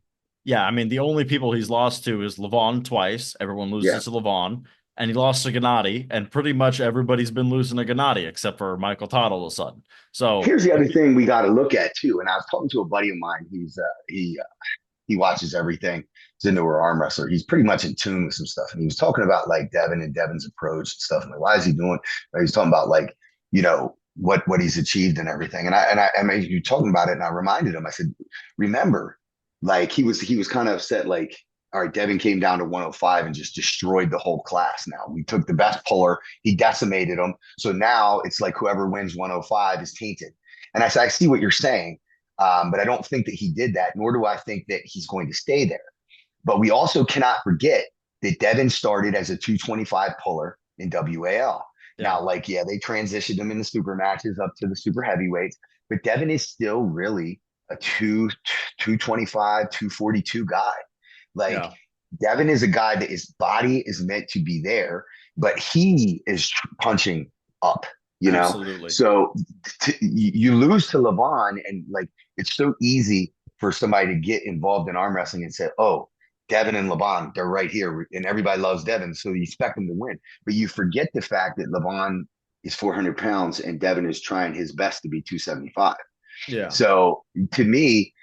Yeah. I mean, the only people he's lost to is Levan twice. Everyone Yeah. loses to Levan. And he lost to Gennady. And pretty much everybody's been losing to Gennady except for Michael Todd all of a sudden. So, Here's the other thing we got to look at too. And I was talking to a buddy of mine. He watches everything. He's into her arm wrestler. He's pretty much in tune with some stuff. And he was talking about like Devon and Devon's approach and stuff. I'm like, why is he doing? Right? He's talking about like, what he's achieved and everything. I mean, you talking about it, and I reminded him. I said, remember, like he was kind of upset. Like, all right, Devon came down to 105 and just destroyed the whole class. Now we took the best puller, he decimated them. So now it's like whoever wins 105 is tainted. And I said, I see what you're saying. But I don't think that he did that, nor do I think that he's going to stay there. But we also cannot forget that Devon started as a 225 puller in WAL. yeah, Now, like, yeah, they transitioned him in the super matches up to the super heavyweights, but Devon is still really a 225, 242 guy. Like, yeah, Devon is a guy that his body is meant to be there, but he is punching up, you know? absolutely. So you lose to Levan, and like, it's so easy for somebody to get involved in arm wrestling and say, oh, Devon and Levan, they're right here. And everybody loves Devon. So you expect them to win. But you forget the fact that Levan is 400 pounds and Devon is trying his best to be 275. Yeah. So to me,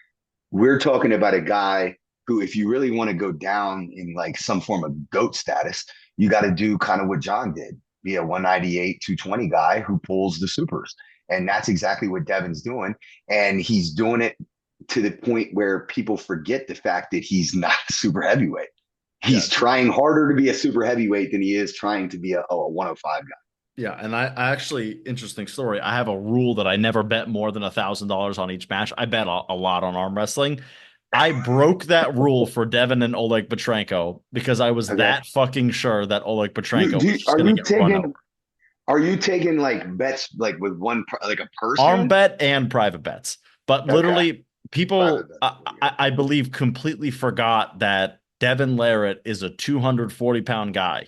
we're talking about a guy. who, if you really want to go down in like some form of GOAT status, you got to do kind of what John did, be a 198, 220 guy who pulls the supers. And that's exactly what Devon's doing. And he's doing it to the point where people forget the fact that he's not a super heavyweight. Yeah. He's trying harder to be a super heavyweight than he is trying to be a 105 guy. Yeah, and I actually, interesting story. I have a rule that I never bet more than $1,000 on each match. I bet a lot on arm wrestling. I broke that rule for Devon and Oleg Petrenko because I was Okay. that fucking sure that Oleg Petrenko was just Are going to you get run over. taking like bets like with one like a Arm person? bet and private bets. But Okay. literally, Private people, bets. I believe, completely forgot that Devon Larratt is a 240-pound guy,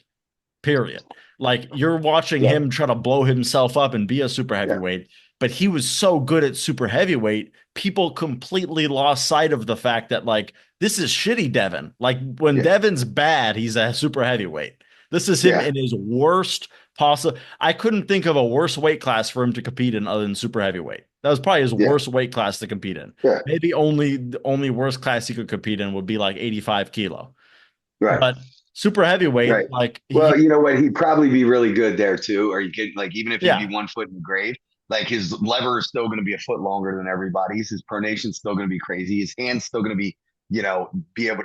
period. Like you're watching Yeah. him try to blow himself up and be a super Yeah. heavyweight, but he was so good at super heavyweight, people completely lost sight of the fact that like this is shitty Devon. Like when Yeah. Devon's bad, he's a super heavyweight. This is him Yeah. in his worst possible. I couldn't think of a worse weight class for him to compete in other than super heavyweight. That was probably his Yeah. worst weight class to compete in. Yeah. Maybe only the only worst class he could compete in would be like 85 kilo. Right. But super heavyweight, Right. like Well, he, you know what? He'd probably be really good there too. Or you could like even if he'd be yeah, 1 foot in the grave, like his lever is still going to be a foot longer than everybody's. His pronation's still going to be crazy. His hand's still going to be, be able.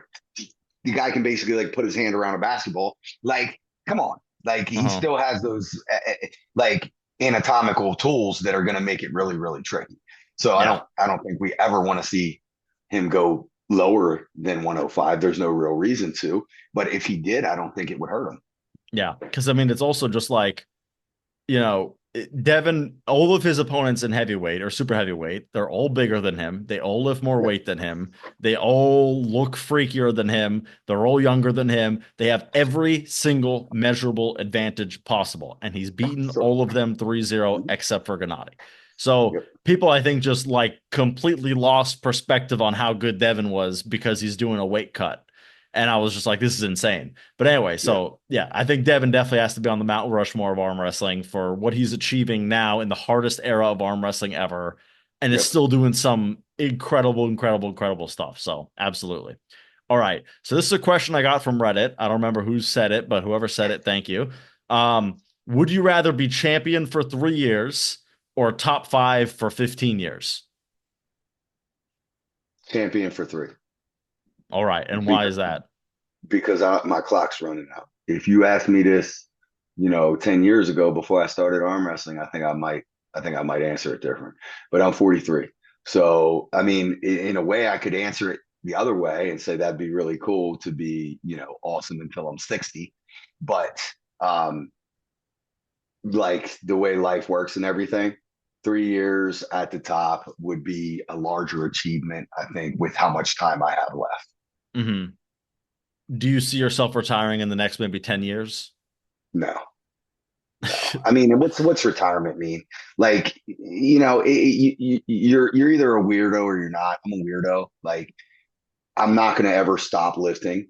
The guy can basically like put his hand around a basketball. Like, come on. Like he uh-huh. still has those like anatomical tools that are going to make it really, really tricky. So Yeah. I don't think we ever want to see him go lower than 105. There's no real reason to. But if he did, I don't think it would hurt him. Yeah, because I mean, it's also just like, Devon, all of his opponents in heavyweight or super heavyweight, they're all bigger than him. They all lift more Yeah. weight than him. They all look freakier than him. They're all younger than him. They have every single measurable advantage possible. And he's beaten So, all of them 3-0 except for Gennady. So yep. people, I think, just like completely lost perspective on how good Devon was because he's doing a weight cut. And I was just like, this is insane. But anyway, Yeah. so yeah, I think Devon definitely has to be on the Mount Rushmore of arm wrestling for what he's achieving now in the hardest era of arm wrestling ever. And is Yep. still doing some incredible, incredible, incredible stuff. So absolutely. All right. So this is a question I got from Reddit. I don't remember who said it, but whoever said it, thank you. Would you rather be champion for 3 years or top five for 15 years? Champion for 3. All right. And Be- why is that? because my clock's running out. If you asked me this, 10 years ago before I started arm wrestling, I think I might answer it different. But I'm 43. So, I mean, in a way I could answer it the other way and say that'd be really cool to be, awesome until I'm 60. But um like the way life works and everything, 3 years at the top would be a larger achievement, I think, with how much time I have left. Hmm. Do you see yourself retiring in the next maybe 10 years? No, no. I mean, what's retirement mean? Like, you're either a weirdo or you're not. I'm a weirdo. Like, I'm not going to ever stop lifting,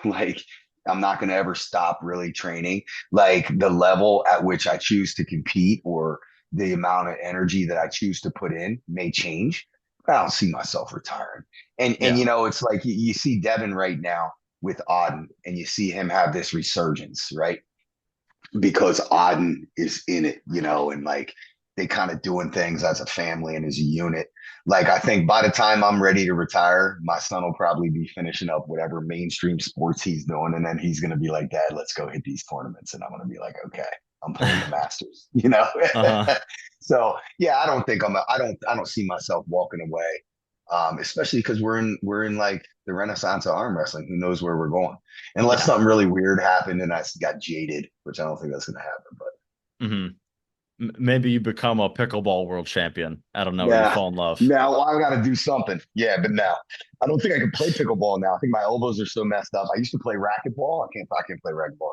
like I'm not going to ever stop really training. Like the level at which I choose to compete or the amount of energy that I choose to put in may change. But I don't see myself retiring. And Yeah. it's like you see Devon right now with Auden and you see him have this resurgence, right? Because Auden is in it, and like they kind of doing things as a family and as a unit. Like I think by the time I'm ready to retire, my son will probably be finishing up whatever mainstream sports he's doing, and then he's gonna be like, "Dad, let's go hit these tournaments," and I'm gonna be like, "Okay, I'm playing the Masters." Uh-huh. So yeah, I don't think I don't see myself walking away, especially because we're in like the renaissance of arm wrestling. Who knows where we're going? Unless Yeah. something really weird happened and I got jaded, which I don't think that's going to happen. But Hmm. Maybe you become a pickleball world champion. I don't know. You yeah, fall in love. now I got to do something. Yeah, but now I don't think I can play pickleball now. I think my elbows are so messed up. I used to play racquetball. I can't play racquetball.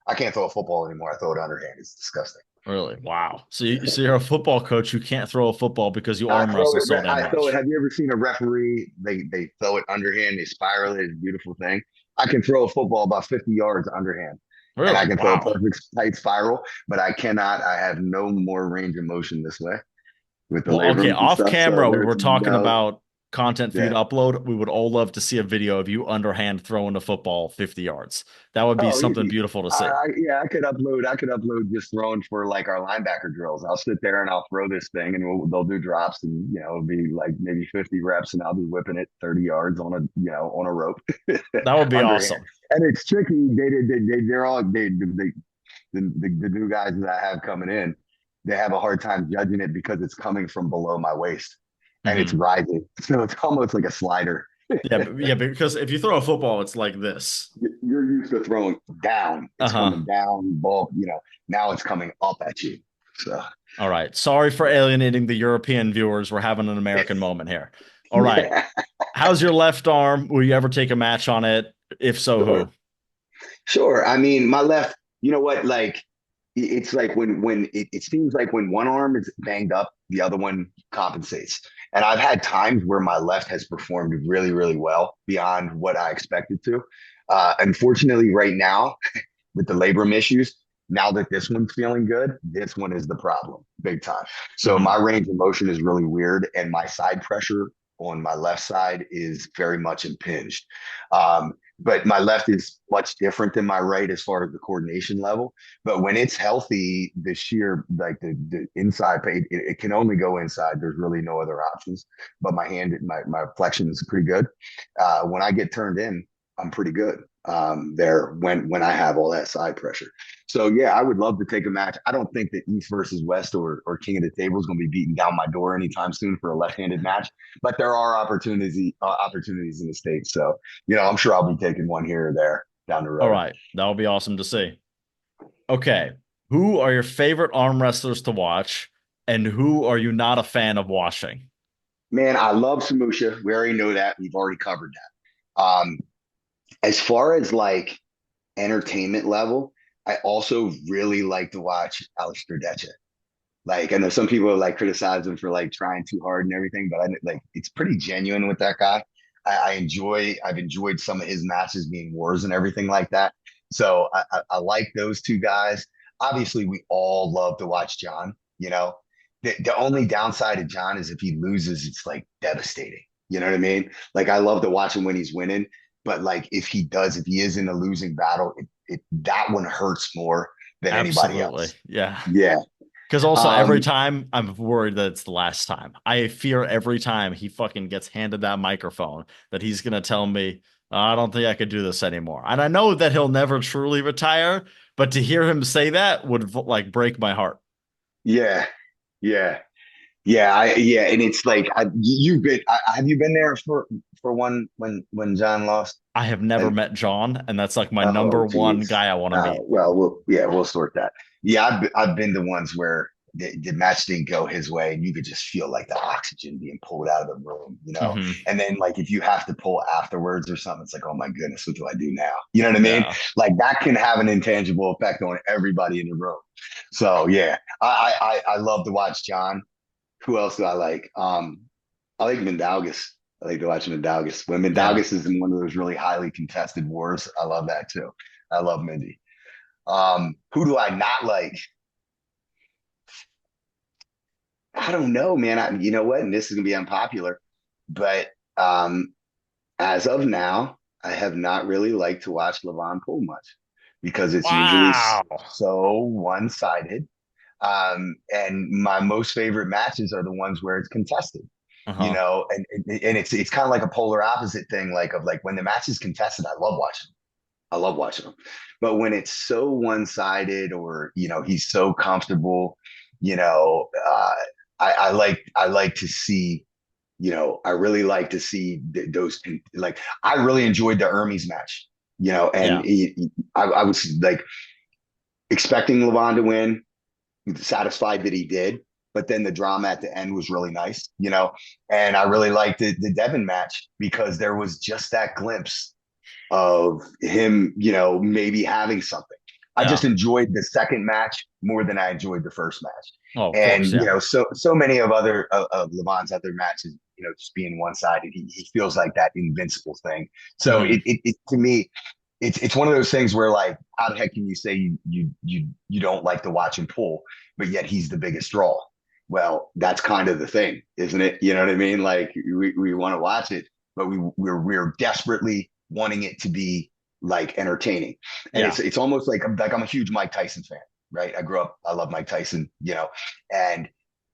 I can't throw a football anymore. I throw it underhand. It's disgusting. Really? Wow. So you're a football coach who can't throw a football because you I arm throw wrestle it. so damn I throw it. much. Have you ever seen a referee? They throw it underhand. They spiral it. It's a beautiful thing. I can throw a football about 50 yards underhand, and I Really? can throw a Wow. perfect tight spiral. But I cannot. I have no more range of motion this way with the Well, okay. labrums and Off stuff. So camera, we there's were talking no. about content for you to Yeah. upload, we would all love to see a video of you underhand throwing a football 50 yards. That would be Oh, something easy. beautiful to see. Yeah, I could upload. I could upload just throwing for like our linebacker drills. I'll sit there and I'll throw this thing, and they'll do drops, and it'll be like maybe 50 reps, and I'll be whipping it 30 yards on a on a rope, That would be underhand. awesome. And it's tricky. They're all the new guys that I have coming in. They have a hard time judging it because it's coming from below my waist and it's Hmm. rising, so it's almost like a slider. Yeah, because if you throw a football, it's like this. You're used to throwing down. It's Uh-huh. coming down, ball, now it's coming up at you. So All right. Sorry for alienating the European viewers. We're having an American moment here. All right. yeah, How's your left arm? Will you ever take a match on it? If so, sure. who? Sure. I mean, my left, you know what, like it's like it seems like when one arm is banged up, the other one compensates. And I've had times where my left has performed really, really well beyond what I expected to. Unfortunately, right now, with the labrum issues, now that this one's feeling good, this one is the problem, big time. So my Hmm. range of motion is really weird, and my side pressure on my left side is very much impinged. But my left is much different than my right as far as the coordination level. But when it's healthy, the sheer like the inside, it can only go inside. There's really no other options. But my hand, my flexion is pretty good. When I get turned in, I'm pretty good there when I have all that side pressure. So yeah, I would love to take a match. I don't think that East versus West or King of the Table is going to be beating down my door anytime soon for a left-handed match, but there are opportunities in the States. So I'm sure I'll be taking one here or there down the All road. right. That would be awesome to see. Okay. Who are your favorite arm wrestlers to watch, and who are you not a fan of watching? Man, I love Samusha. We already know that. We've already covered that. As far as like entertainment level, I also really like to watch Alistair Decha. Like I know some people like criticize him for like trying too hard and everything, but I like it's pretty genuine with that guy. I've enjoyed some of his matches being wars and everything like that. So I like those two guys. Obviously, we all love to watch John. The only downside of John is if he loses, it's like devastating. You know what I mean? Like I love to watch him when he's winning, but like if he is in a losing battle, that one hurts more than anybody Absolutely. else. Yeah. Yeah. Because also every Um, time I'm worried that it's the last time. I fear every time he fucking gets handed that microphone that he's gonna tell me, I don't think I could do this anymore. And I know that he'll never truly retire, but to hear him say that would like break my heart. yeah, yeah, yeah, and it's like have you been there for one when John lost? I have never And met John, and that's like my oh, number one geez. guy I want to meet. Well, we'll sort that. Yeah, I've been to ones where the match didn't go his way, and you could just feel like the oxygen being pulled out of the room. Hmm. And then like if you have to pull afterwards or something, it's like, oh my goodness, what do I do now? You know what I mean? Yeah. Like that can have an intangible effect on everybody in the room. So yeah, I love to watch John. Who else do I like? I like Mindaugas. I like to watch Mindaugas. When Yeah. Mindaugas is in one of those really highly contested wars, I love that too. I love Mindy. Who do I not like? I don't know, man. You know what? And this is gonna be unpopular, but as of now, I have not really liked to watch Levan pull much because it's usually Wow. so one-sided. And my most favorite matches are the ones where it's contested. Uh-huh. And it's kind of like a polar opposite thing, like of like when the match is contested, I love watching them. I love watching them. But when it's so one-sided or he's so comfortable, you know, uh, I like to see, I really like to see those like I really enjoyed the Hermes match, and Yeah. I was like expecting Levan to win, satisfied that he did. But then the drama at the end was really nice. And I really liked the Devon match because there was just that glimpse of him, maybe having something. I Yeah. just enjoyed the second match more than I enjoyed the first match. Oh, of course. And, Yeah. so many of other of Levan's other matches, just being one sided, he feels like that invincible thing. So Hmm. it to me, it's one of those things where like, how the heck can you say you don't like to watch him pull, but yet he's the biggest draw? Well, that's kind of the thing, isn't it? You know what I mean? Like we want to watch it, but we're desperately wanting it to be like entertaining. And Yeah. it's almost like I'm a huge Mike Tyson fan, right? I grew up, I love Mike Tyson, and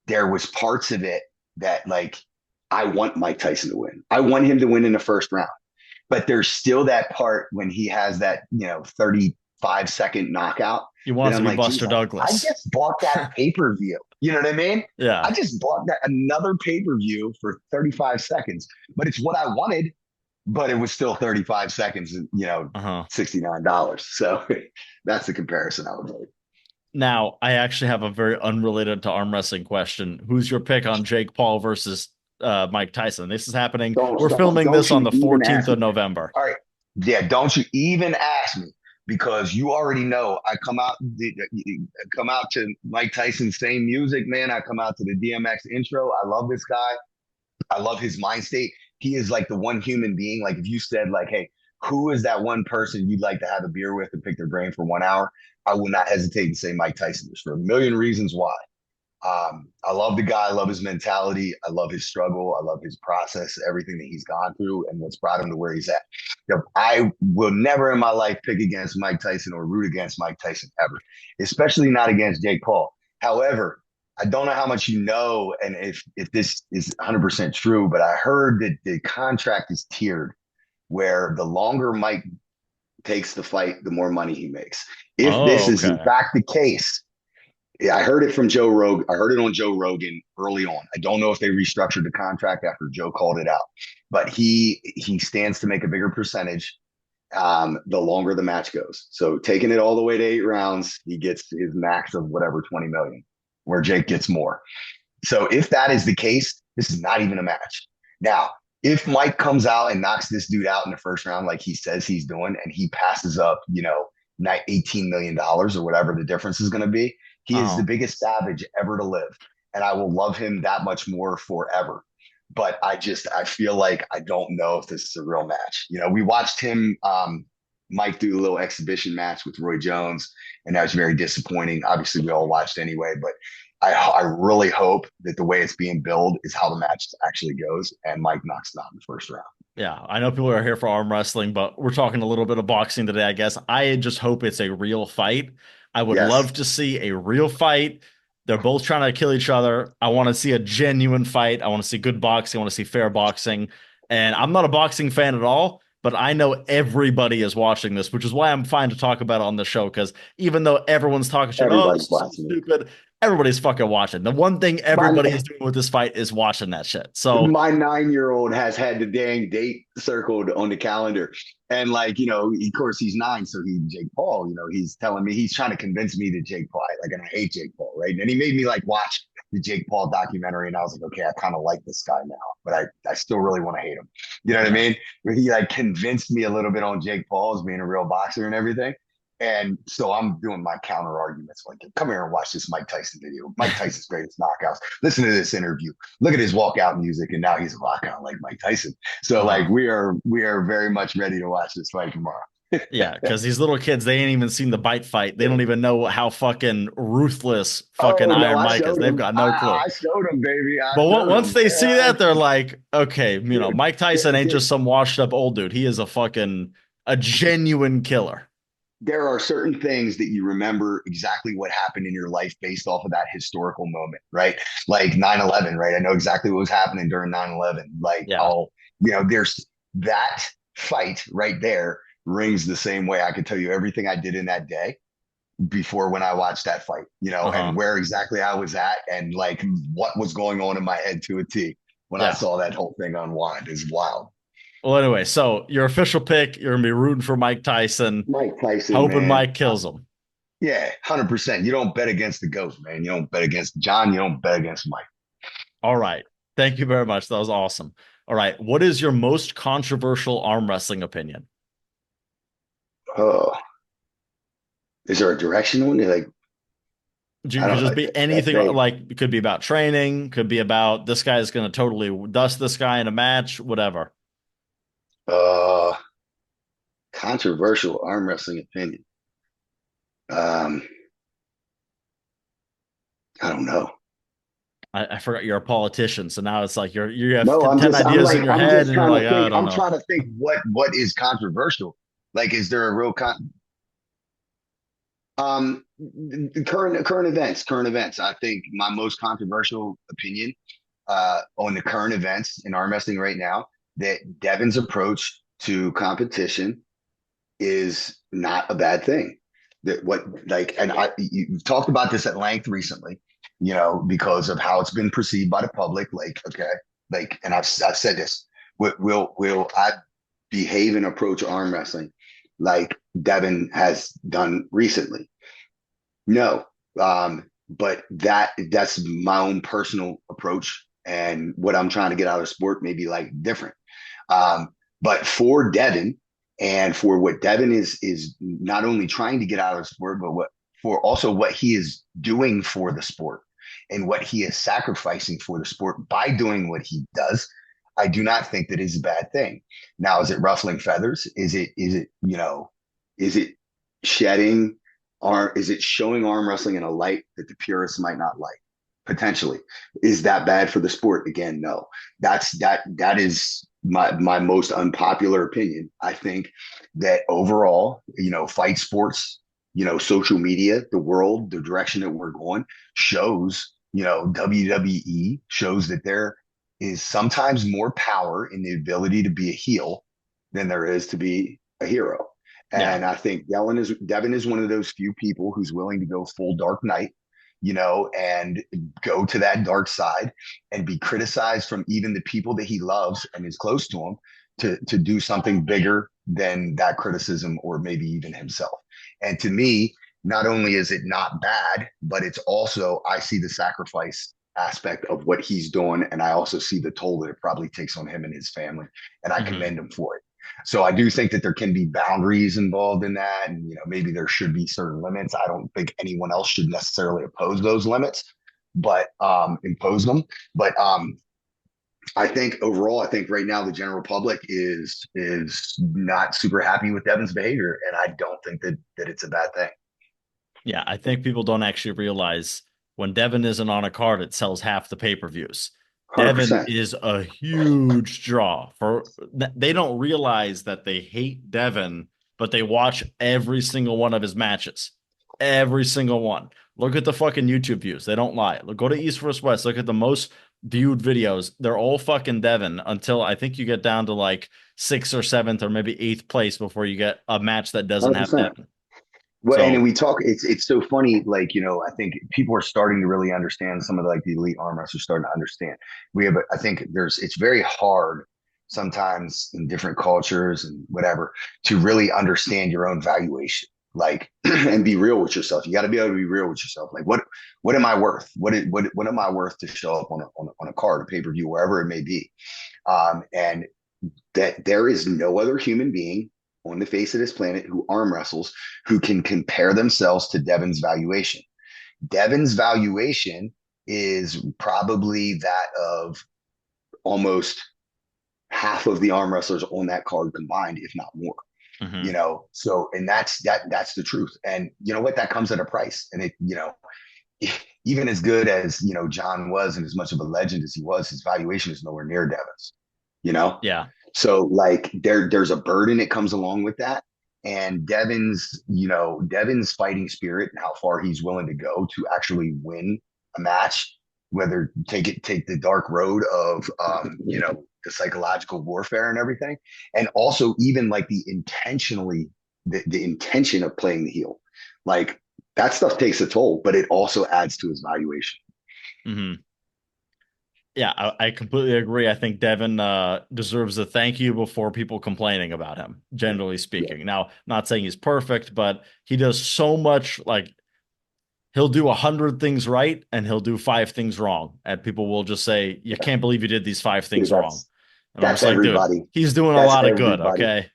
there was parts of it that like I want Mike Tyson to win. I want him to win in the first round. But there's still that part when he has that, 35-second knockout He that wants to I'm be like, geez, Buster I Douglas. just bought that pay-per-view. You know what I mean? I Yeah. just bought that another pay-per-view for 35 seconds, but it's what I wanted, but it was still 35 seconds, Uh-huh. $69. So that's the comparison I would make. Now, I actually have a very unrelated to arm wrestling question. Who's your pick on Jake Paul versus Mike Tyson? This is happening. Don't, We're don't, filming don't this on you the even 14th ask of me. November. All right. Yeah, don't you even ask me because you already know I come out to Mike Tyson's same music, man. I come out to the DMX intro. I love this guy. I love his mind state. He is like the one human being. Like if you said like, hey, who is that one person you'd like to have a beer with and pick their brain for 1 hour? I would not hesitate to say Mike Tyson. There's for a million reasons why. I love the guy. I love his mentality. I love his struggle. I love his process, everything that he's gone through and what's brought him to where he's at. I will never in my life pick against Mike Tyson or root against Mike Tyson ever, especially not against Jake Paul. However, I don't know how much you know and if this is 100% true, but I heard that the contract is tiered where the longer Mike takes the fight, the more money he makes. If this Oh, is in okay. fact the case, yeah, I heard it from Joe Rogan. I heard it on Joe Rogan early on. I don't know if they restructured the contract after Joe called it out, but he stands to make a bigger percentage the longer the match goes. So taking it all the way to 8 rounds, he gets his max of whatever 20 million, where Jake gets more. So if that is the case, this is not even a match. Now, if Mike comes out and knocks this dude out in the first round, like he says he's doing, and he passes up, $18 million or whatever the difference is going to be, he is the Oh, biggest savage ever to live. And I will love him that much more forever. But I feel like I don't know if this is a real match. We watched him, Mike, do a little exhibition match with Roy Jones, and that was very disappointing. Obviously, we all watched anyway, but I really hope that the way it's being billed is how the match actually goes, and Mike knocks it out in the first round. yeah. I know people are here for arm wrestling, but we're talking a little bit of boxing today, I guess. I just hope it's a real fight. I would Yes, love to see a real fight. They're both trying to kill each other. I want to see a genuine fight. I want to see good boxing. I want to see fair boxing. And I'm not a boxing fan at all, but I know everybody is watching this, which is why I'm fine to talk about it on the show. Because even though everyone's talking shit, oh, this everybody's is so watching it. stupid, everybody's fucking watching. The one thing everybody My is doing with this fight is watching that shit. So, my 9-year-old has had the dang date circled on the calendar. And of course he's 9, so Jake Paul, he's telling me he's trying to convince me that Jake Paul, like, and I hate Jake Paul, right? And he made me like watch the Jake Paul documentary, and I was like, okay, I kind of like this guy now, but I still really want to hate him. You know what I yeah. mean? But he like convinced me a little bit on Jake Paul as being a real boxer and everything. And so I'm doing my counter arguments like, come here and watch this Mike Tyson video. Mike Tyson's greatest knockouts. Listen to this interview. Look at his walkout music, and now he's a lockout like Mike Tyson. So like Uh-huh. we are very much ready to watch this fight tomorrow. Yeah, because these little kids, they ain't even seen the bite fight. They don't even know how fucking ruthless fucking Oh no, Iron I Mike is. showed They've him. got no clue. I showed him, baby. I But showed once him. they see that, they're like, okay, Dude, Mike Tyson ain't just some washed up old dude. He is a genuine killer. there are certain things that you remember exactly what happened in your life based off of that historical moment, right? Like 9/11, right? I know exactly what was happening during 9/11. Like, Yeah. there's that fight right there rings the same way. I could tell you everything I did in that day before when I watched that fight, and Uh-huh. where exactly I was at and like what was going on in my head to a T when I Yeah. saw that whole thing unwind is wild. Well, anyway, so your official pick, you're gonna be rooting for Mike Tyson, Mike Tyson, hoping man. Mike kills him. Yeah, 100%. You don't bet against the GOAT, man. You don't bet against John. You don't bet against Mike. All right. Thank you very much. That was awesome. All right. What is your most controversial arm wrestling opinion? Oh, is there a direction on it? Like, I You could don't just know. be That anything, thing. like it could be about training, could be about this guy is going to totally dust this guy in a match, whatever. Uh, Controversial arm wrestling opinion. Um, I don't know. I forgot you're a politician, so now it's like you have No, 10 ideas in your I'm head, just and you're trying to like, "Oh, I think. don't I'm know." trying to think what is controversial. Like, is there a real current events? I think my most controversial opinion on the current events in arm wrestling right now, that Devon's approach to competition is not a bad thing. That what like, and you've talked about this at length recently, because of how it's been perceived by the public. Like, okay, like, and I've said this. Will I behave and approach arm wrestling like Devon has done recently? No, but that's my own personal approach, and what I'm trying to get out of sport may be like different. Um, but for Devon, and for what Devon is not only trying to get out of the sport, but what he is doing for the sport and what he is sacrificing for the sport by doing what he does, I do not think that is a bad thing. Now, is it ruffling feathers? Is it shedding is it showing arm wrestling in a light that the purists might not like? Potentially. Is that bad for the sport? Again, no. That is my most unpopular opinion. I think that overall, fight sports, social media, the world, the direction that we're going shows, WWE shows that there is sometimes more power in the ability to be a heel than there is to be a hero. Yeah. And I think Devon is one of those few people who's willing to go full Dark Knight, and go to that dark side and be criticized from even the people that he loves and is close to him, to do something bigger than that criticism, or maybe even himself. And to me, not only is it not bad, but it's also, I see the sacrifice aspect of what he's doing, and I also see the toll that it probably takes on him and his family, and I Hmm. commend him for it. So I do think that there can be boundaries involved in that, and maybe there should be certain limits. I don't think anyone else should necessarily oppose those limits, but impose them. But I think overall, I think right now the general public is not super happy with Devon's behavior, and I don't think that it's a bad thing. Yeah, I think people don't actually realize when Devon isn't on a card, it sells half the pay-per-views. one Hundred Devon percent. is a huge draw for they don't realize that they hate Devon, but they watch every single one of his matches. Every single one. Look at the fucking YouTube views. They don't lie. Look, go to East vs. West. Look at the most viewed videos. They're all fucking Devon until I think you get down to like sixth or seventh or maybe eighth place before you get a match that doesn't Hundred have percent. Devon. Well, and So we talk. It's so funny. Like, I think people are starting to really understand. Some of like the elite arm wrestlers starting to understand. I think it's very hard sometimes in different cultures and whatever to really understand your own valuation. Like, and be real with yourself. You got to be able to be real with yourself. Like, what am I worth? What am I worth to show up on a card, a pay per view, wherever it may be? And that there is no other human being on the face of this planet who arm wrestles who can compare themselves to Devon's valuation. Devon's valuation is probably that of almost half of the arm wrestlers on that card combined, if not more. mhm. So, and that's the truth. And you know what? That comes at a price. And even as good as John was, and as much of a legend as he was, his valuation is nowhere near Devon's. You know, Yeah. so like there's a burden that comes along with that. And Devon's fighting spirit and how far he's willing to go to actually win a match, whether take the dark road of the psychological warfare and everything, and also even like the intention of playing the heel, like that stuff takes a toll, but it also adds to his valuation. Hmm. Yeah, I completely agree. I think Devin deserves a thank you before people complaining about him, generally Yeah, speaking. Now, not saying he's perfect, but he does so much. Like he'll do 100 things right and he'll do five things wrong, and people will just say, "You can't believe you did these five dude, things wrong." And I'm that's just like, dude, everybody. he's doing a That's lot of good. everybody. Okay,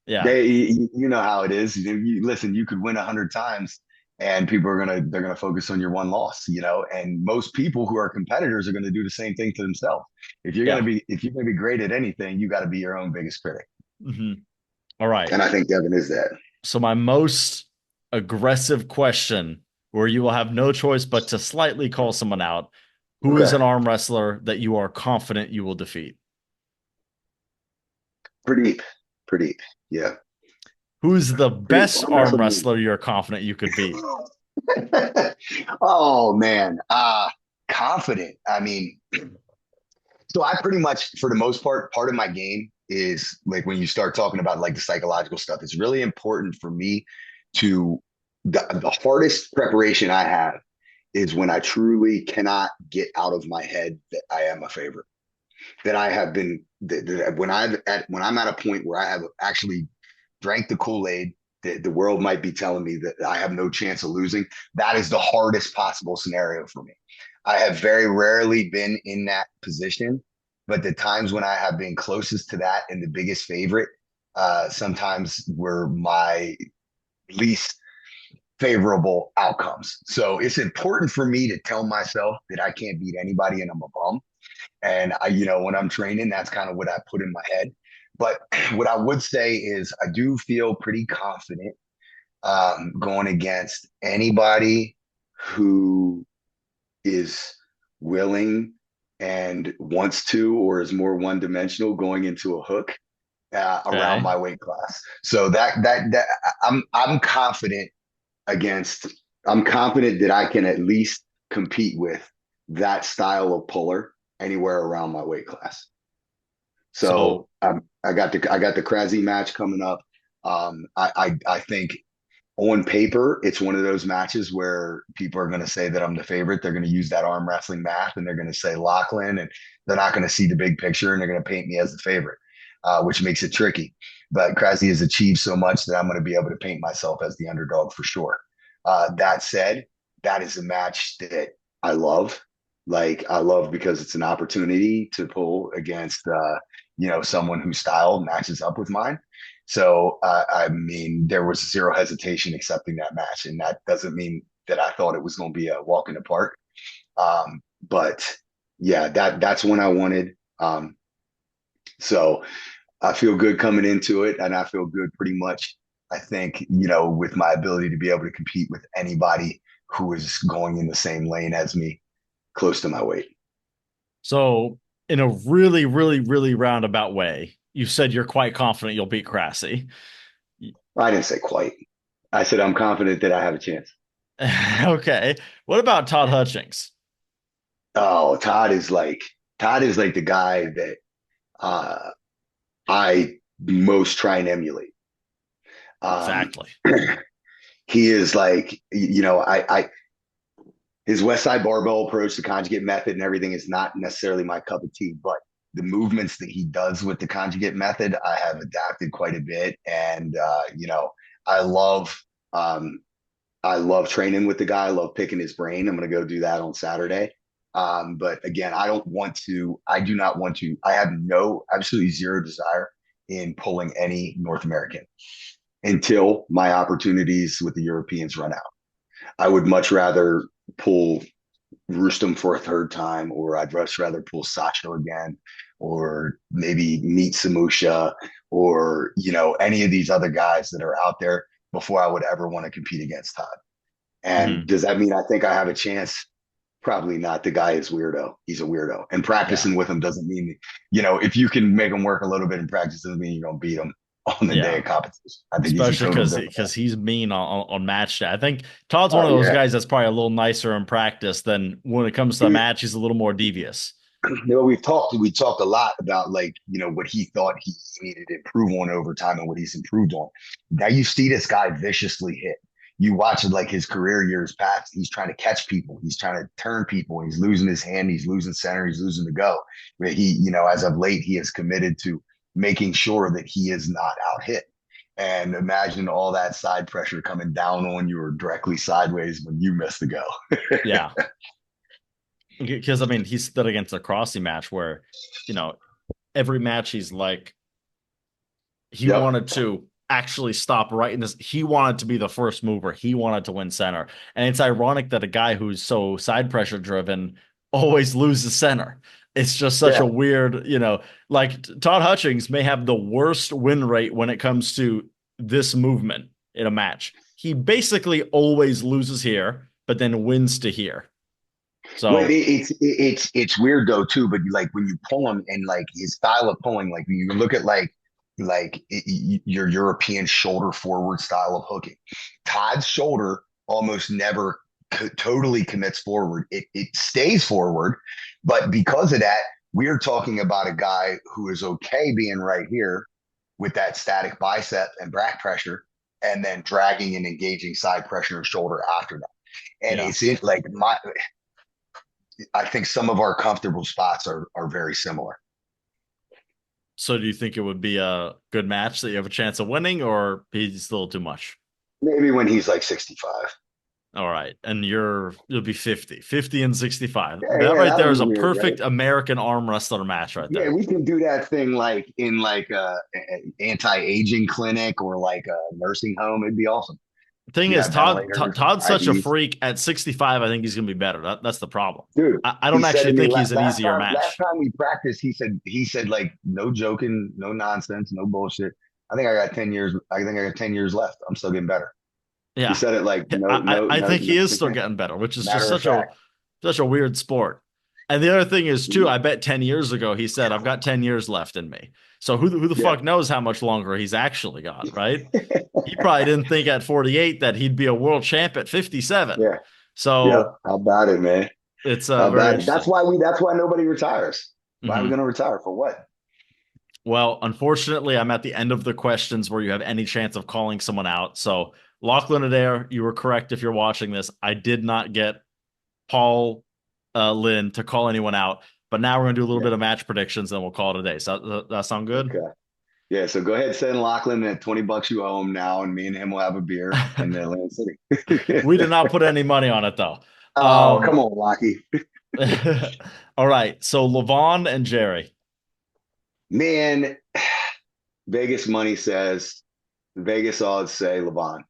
yeah, You know how it is. Listen, you could win 100 times, and people are they're gonna focus on your one loss. And most people who are competitors are gonna do the same thing to themselves. yeah. If you're gonna be great at anything, you got to be your own biggest critic. Hmm. All right. And I think Devon is that. So my most aggressive question, where you will have no choice but to slightly call someone out. Who is Okay. an arm wrestler that you are confident you will defeat? Pretty, pretty. Yeah. Who's the Pretty best arm arm wrestling. wrestler you're confident you could beat? Oh man. Confident. I mean, so I pretty much, for the most part of my game is like when you start talking about like the psychological stuff, it's really important for me to the hardest preparation I have is when I truly cannot get out of my head that I am a favorite. That I have been that when I'm at a point where I have actually drank the Kool-Aid, the world might be telling me that I have no chance of losing. That is the hardest possible scenario for me. I have very rarely been in that position, but the times when I have been closest to that and the biggest favorite, sometimes were my least favorable outcomes. So it's important for me to tell myself that I can't beat anybody and I'm a bum. And when I'm training, that's kind of what I put in my head. But what I would say is I do feel pretty confident going against anybody who is willing and wants to, or is more one dimensional going into a hook around Okay. my weight class. So that I'm confident against. I'm confident that I can at least compete with that style of puller anywhere around my weight class. So, So I got the Krasi match coming up. I think on paper it's one of those matches where people are going to say that I'm the favorite. They're going to use that arm wrestling math and they're going to say Lachlan, and they're not going to see the big picture and they're going to paint me as the favorite, which makes it tricky. But Krasi has achieved so much that I'm going to be able to paint myself as the underdog for sure. That said, that is a match that I love. Like I love because it's an opportunity to pull against someone whose style matches up with mine. So I mean, there was zero hesitation accepting that match, and that doesn't mean that I thought it was going to be a walk in the park. But yeah, that's when I wanted. So I feel good coming into it, and I feel good pretty much. I think with my ability to be able to compete with anybody who is going in the same lane as me, close to my weight. so in a really, really, really roundabout way, you said you're quite confident you'll beat Krasi. I didn't say quite. I said I'm confident that I have a chance. Okay. What about Todd Hutchings? Oh, Todd is like the guy that uh, I most try and emulate. Um, Exactly. he is like, I his West Side Barbell approach, the conjugate method, and everything is not necessarily my cup of tea, but the movements that he does with the conjugate method, I have adapted quite a bit, and I love um, I love training with the guy. I love picking his brain. I'm going to go do that on Saturday. But again, I do not want to, I have absolutely zero desire in pulling any North American until my opportunities with the Europeans run out. I would much rather pull Rustem for a third time, or I'd much rather pull Sasho again, or maybe meet Samusha, or, any of these other guys that are out there before I would ever want to compete against Todd. And Mhm. does that mean I think I have a chance? Probably not. The guy is weirdo. He's a weirdo. And Yeah. practicing with him doesn't mean, if you can make him work a little bit in practice, doesn't mean you're going to beat him on the day Yeah. of competition. I think he's a Especially total because different. because he's mean on match day. I think Todd's one Oh of those yeah. guys that's probably a little nicer in practice than when it comes to a match, he's a little more devious. We talked a lot about like what he thought he needed to improve on over time and what he's improved on. Now you see this guy viciously hit. You watch it like his career years past. He's trying to catch people. He's trying to turn people. He's losing his hand. He's losing center. He's losing the go. But he, as of late, he has committed to making sure that he is not out hit. And imagine all that side pressure coming down on you or directly sideways when you miss the go. Yeah. Because I mean, he stood against a Krasi match where, you know, every match he's like, he Yep. wanted to actually stop right in this. He wanted to be the first mover. He wanted to win center. And it's ironic that a guy who's so side pressure driven always loses center. It's just such Yeah. a weird, like Todd Hutchings may have the worst win rate when it comes to this movement in a match. He basically always loses here, but then wins to here. Well, So it's weird though too. But like when you pull him and like his style of pulling, like when you look at your European shoulder forward style of hooking, Todd's shoulder almost never totally commits forward. It stays forward, but because of that, we're talking about a guy who is okay being right here with that static bicep and back pressure, and then dragging and engaging side pressure and shoulder after that. And yeah. it's in like my I think some of our comfortable spots are very similar. So do you think it would be a good match that you have a chance of winning, or he's still too much? Maybe when he's like 65. All right. And you'll be 50. 50 and 65. Yeah, That yeah, right there that'll is be a weird, right? perfect American arm wrestler match right Yeah, there. we can do that thing like in like a anti-aging clinic or like a nursing home. It'd be awesome. Thing We is, have ventilators, Todd's such a IVs. freak. At 65, I think he's gonna be better. That's the problem. Dude, I he don't said to actually me think he's an easier last match. time we practiced, he said like no joking, no nonsense, no bullshit. I think I got 10 years left. I'm still getting better. He Yeah. said it like I think he is still getting better, which is just matter of fact. such a weird sport. And the other thing is too, Mhm. I bet 10 years ago he said, I've got 10 years left in me. So who the Yeah. fuck knows how much longer he's actually got, right? He probably didn't think at 48 that he'd be a world champ at 57. Yeah. Yeah. So How about it, man? it's How very about it? interesting. That's why nobody retires. Why are we Hmm. gonna retire? For what? Well, unfortunately, I'm at the end of the questions where you have any chance of calling someone out. So, Lachlan Adair, you were correct if you're watching this. I did not get Paul Linn to call anyone out, but now we're going to do a little Yeah. bit of match predictions and we'll call it a day. So, that sound good? Okay. Yeah. So go ahead, send Lachlan at $20 you owe him now, and me and him will have a beer in Atlantic City. We did not put any money on it, though. Oh, come Um, on, Lockie. all right. So, Levan and Jerry. Man, Vegas money says Vegas odds say Levan.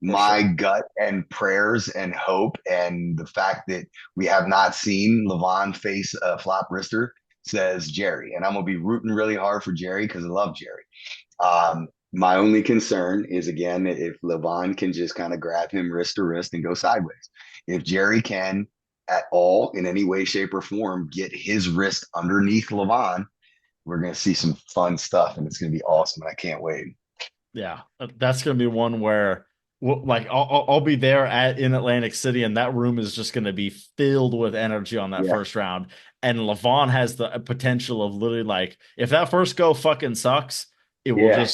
For My sure. gut and prayers and hope and the fact that we have not seen Levan face a flop wrister says Jerry. And I'm gonna be rooting really hard for Jerry because I love Jerry. My only concern is again if Levan can just kind of grab him wrist to wrist and go sideways. If Jerry can at all in any way, shape, or form get his wrist underneath Levan, we're gonna see some fun stuff and it's gonna be awesome. And I can't wait. Yeah, that's gonna be one where, like, I'll be there in Atlantic City, and that room is just gonna be filled with energy on that Yeah. first round. And Levon has the potential of literally, like, if that first go fucking sucks, it will Yeah.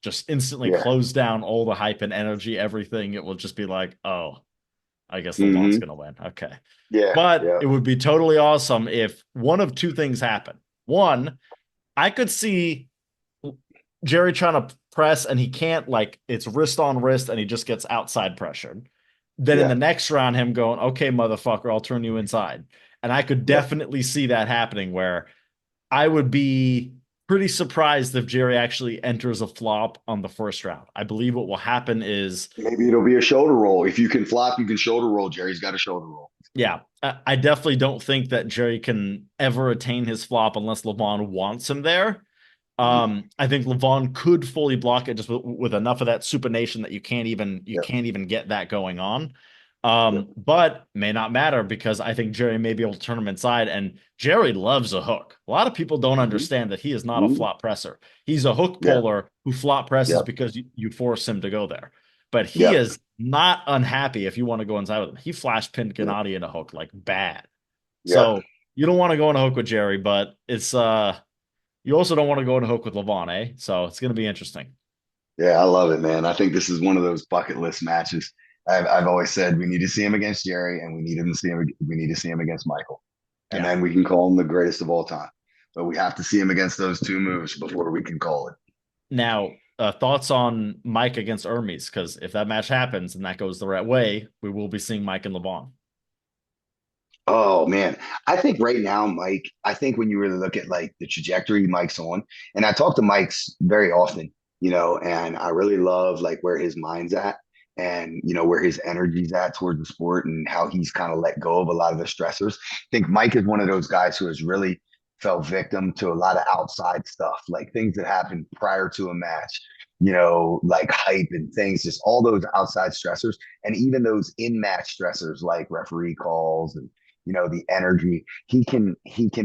just instantly Yeah. close down all the hype and energy, everything. It will just be like, oh, I guess Levon's Mm-hmm. gonna win. Okay, Yeah. but Yeah. it would be totally awesome if one of two things happen. One, I could see Jerry trying to press and he can't, like, it's wrist on wrist and he just gets outside pressured. Then in the Yeah. next round, him going, okay, motherfucker, I'll turn you inside. And I could Yeah. definitely see that happening where I would be pretty surprised if Jerry actually enters a flop on the first round. I believe what will happen is, Maybe it'll be a shoulder roll. If you can flop, you can shoulder roll. Jerry's got a shoulder roll. yeah, I definitely don't think that Jerry can ever attain his flop unless Levon wants him there. Mhm. I think Levon could fully block it just with enough of that supination that you Yep. can't even get that going on. Yep. But may not matter because I think Jerry may be able to turn him inside. And Jerry loves a hook. A lot of people don't Mhm. understand that he is not a Mhm. flop presser. He's a hook Yeah. puller who flop presses Yep. because you force him to go there. But he Yep. is not unhappy if you want to go inside with him. He flash pinned Yep. Gennady in a hook like bad. Yep. So you don't want to go in a hook with Jerry, but it's you also don't want to go in a hook with Levan, eh? So it's going to be interesting. Yeah. I love it, man. I think this is one of those bucket list matches. I've always said we need to see him against Jerry, and we need to see him against Michael, and Yeah. then we can call him the greatest of all time. But we have to see him against those two moves before we can call it. Now, thoughts on Mike against Hermes? Because if that match happens and that goes the right way, we will be seeing Mike and Levan. Oh man, I think right now, Mike. I think when you really look at like the trajectory Mike's on, and I talk to Mike's very often, and I really love like where his mind's at, and where his energy's at towards the sport, and how he's kind of let go of a lot of the stressors. I think Mike is one of those guys who has really fell victim to a lot of outside stuff, like things that happened prior to a match. Like hype and things, just all those outside stressors, and even those in-match stressors like referee calls and the energy. He can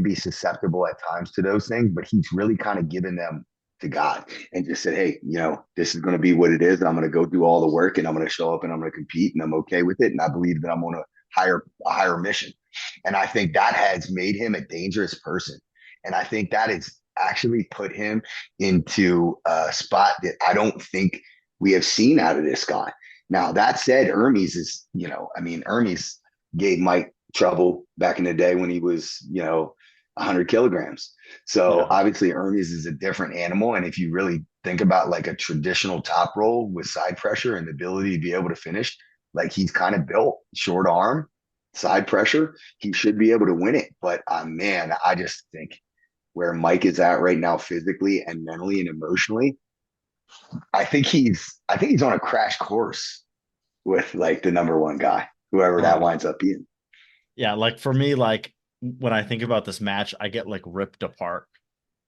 be susceptible at times to those things, but he's really kind of given them to God and just said, hey, this is going to be what it is. I'm going to go do all the work and I'm going to show up and I'm going to compete and I'm okay with it. And I believe that I'm on a higher mission. And I think that has made him a dangerous person. And I think that has actually put him into a spot that I don't think we have seen out of this guy. Now, that said, Hermes is, Hermes gave Mike trouble back in the day when he was, 100 kilograms. So Yeah. obviously, Hermes is a different animal. And if you really think about like a traditional top roll with side pressure and the ability to be able to finish, like he's kind of built short arm, side pressure, he should be able to win it. But man, I just think where Mike is at right now, physically and mentally and emotionally, I think he's on a crash course with like the number one guy, whoever that Uh, winds up being. yeah, like for me, like when I think about this match, I get like ripped apart.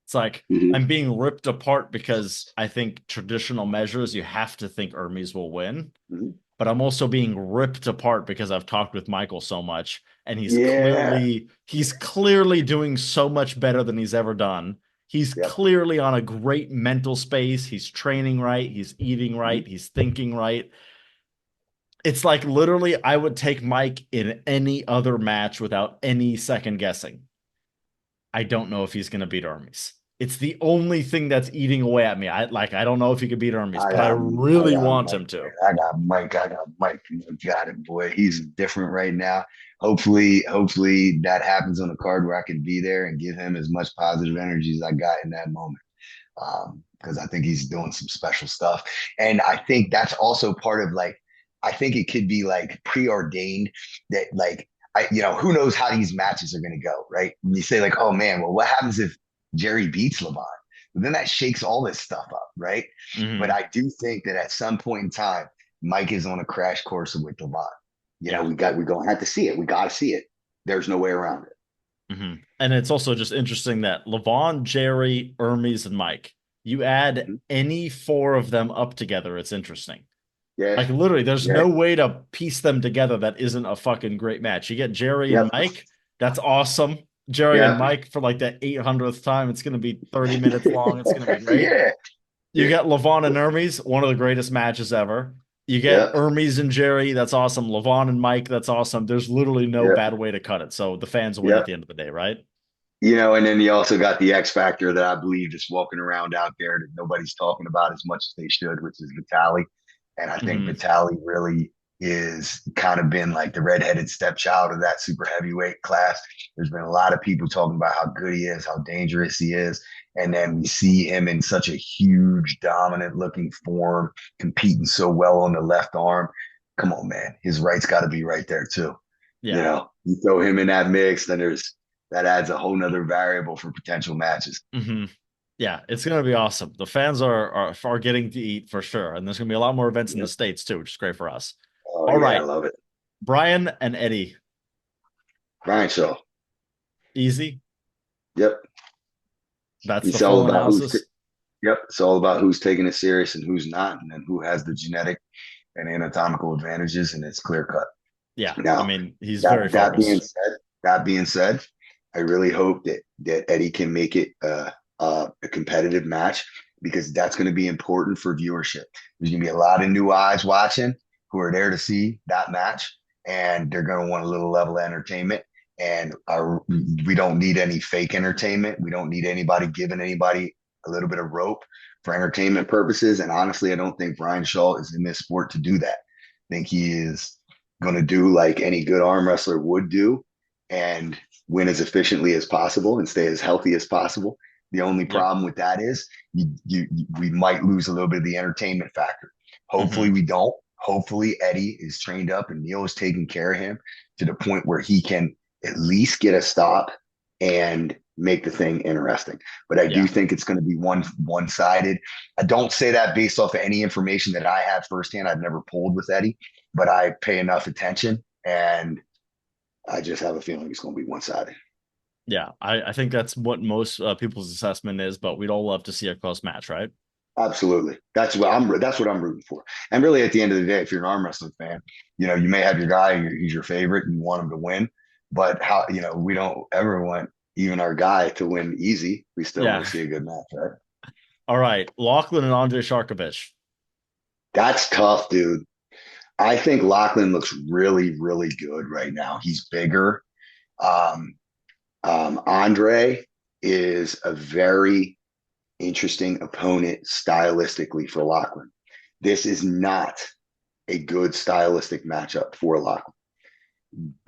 It's like Mm-hmm. I'm being ripped apart because I think traditional measures, you have to think Hermes will win. Mm-hmm. But I'm also being ripped apart because I've talked with Michael so much, and he's Yeah. clearly he's clearly doing so much better than he's ever done. He's Yep. clearly on a great mental space. He's training right, he's eating Mm-hmm. right, he's thinking right. It's like literally I would take Mike in any other match without any second guessing. I don't know if he's going to beat Hermes. It's the only thing that's eating away at me. I don't know if he could beat Hermes, I but I got I really got want Mike, him to. man. I got Mike. You got it, boy. He's different right now. Hopefully that happens on the card where I can be there and give him as much positive energy as I got in that moment. Because I think he's doing some special stuff. And I think that's also part of like, I think it could be like preordained that like, who knows how these matches are going to go, right? When you say like, oh man, well, what happens if Jerry beats Levan? Well, then that shakes all this stuff up, right? But Hmm. I do think that at some point in time, Mike is on a crash course with Levan. Yeah. We're going to have to see it. We got to see it. There's no way around it. Hmm. And it's also just interesting that Levon, Jerry, Hermes, and Mike, you add Mm-hmm. any four of them up together, it's interesting. Yeah. Like literally, there's Yeah. no way to piece them together that isn't a fucking great match. You get Jerry and Yep. Mike, that's awesome. Jerry and Yeah. Mike for like the 800th time, it's going to be 30 minutes long. It's going to be great. Yeah. You get Levon and Hermes, one of the greatest matches ever. You get Yep. Hermes and Jerry, that's awesome. Levon and Mike, that's awesome. There's literally no Yep. bad way to cut it. So the fans win at Yep. the end of the day, right? And then you also got the X factor that I believe is walking around out there that nobody's talking about as much as they should, which is Vitali. And I think Hmm. Vitali really is kind of been like the redheaded stepchild of that super heavyweight class. There's been a lot of people talking about how good he is, how dangerous he is. And then we see him in such a huge, dominant looking form, competing so well on the left arm. Come on, man. His right's got to be right there, too. Yeah. You throw him in that mix, then that adds a whole nother variable for potential matches. Hmm. Yeah, it's gonna be awesome. The fans are getting to eat for sure, and there's gonna be a lot more events in the Yep. States too, which is great for us. Oh All yeah, I right, love it. Brian and Eddie, Brian Shaw. easy. Yep. That's the It's all full about analysis. yep. It's all about who's taking it serious and who's not, and then who has the genetic and anatomical advantages, and it's clear cut. Yeah, I Now, mean he's very that being focused. said, I really hope that Eddie can make it a competitive match because that's going to be important for viewership. There's going to be a lot of new eyes watching who are there to see that match, and they're going to want a little level of entertainment. And we don't need any fake entertainment. We don't need anybody giving anybody a little bit of rope for entertainment purposes. And honestly, I don't think Brian Shaw is in this sport to do that. I think he is going to do like any good arm wrestler would do and win as efficiently as possible and stay as healthy as possible. The only Yep. problem with that is we might lose a little bit of the entertainment factor. Hopefully Hmm. we don't. Hopefully Eddie is trained up and Neil is taking care of him to the point where he can at least get a stop and make the thing interesting. But I do Yeah. think it's going to be one sided. I don't say that based off of any information that I have firsthand. I've never pulled with Eddie, but I pay enough attention and I just have a feeling it's going to be one sided. Yeah. I think that's what most people's assessment is, but we'd all love to see a close match, right? Absolutely. That's what I'm rooting for. And really at the end of the day, if you're an arm wrestling fan, you may have your guy, he's your favorite and you want him to win. But how, we don't ever want even our guy to win easy. We still want Yeah. to see a good match, right? All right. Lachlan and Andrei Sharkovich. That's tough, dude. I think Lachlan looks really, really good right now. He's bigger. Um, Andre is a very interesting opponent stylistically for Lachlan. This is not a good stylistic matchup for Lachlan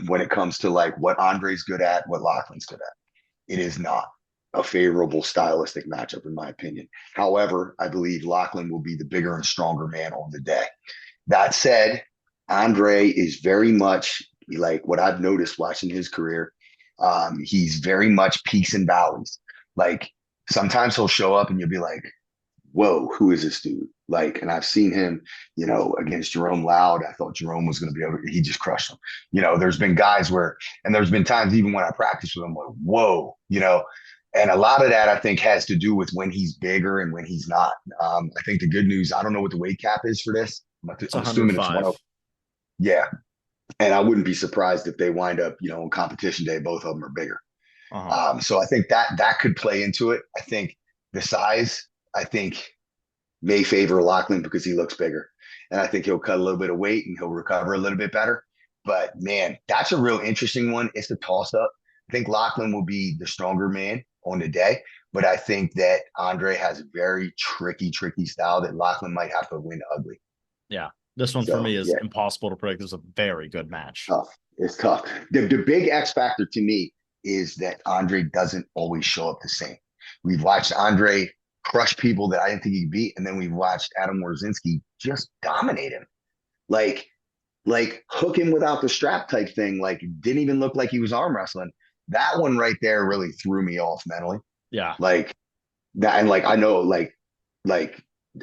when it comes to like what Andre's good at, what Lachlan's good at. It is not a favorable stylistic matchup, in my opinion. However, I believe Lachlan will be the bigger and stronger man on the day. That said, Andre is very much like what I've noticed watching his career. He's very much peaks and valleys. Like sometimes he'll show up and you'll be like, whoa, who is this dude? Like, and I've seen him, against Jerome Loud. I thought Jerome was going to be able he just crushed him. There's been guys and there's been times even when I practice with him, like, whoa, and a lot of that I think has to do with when he's bigger and when he's not. I think the good news, I don't know what the weight cap is for this. It's I'm assuming it's 105. yeah. And I wouldn't be surprised if they wind up, on competition day, both of them are bigger. Uh-huh. So I think that could play into it. I think the size, I think, may favor Lachlan because he looks bigger. And I think he'll cut a little bit of weight and he'll recover a little bit better. But man, that's a real interesting one. It's the toss up. I think Lachlan will be the stronger man on the day. But I think that Andre has a very tricky style that Lachlan might have to win ugly. Yeah. This one for So me is yeah, impossible to predict. This is a very good match. tough. It's tough. The big X factor to me is that Andre doesn't always show up the same. We've watched Andre crush people that I didn't think he could beat, and then we've watched Adam Warzinski just dominate him. Like hook him without the strap type thing. Like didn't even look like he was arm wrestling. That one right there really threw me off mentally. Yeah. Like that, and like I know like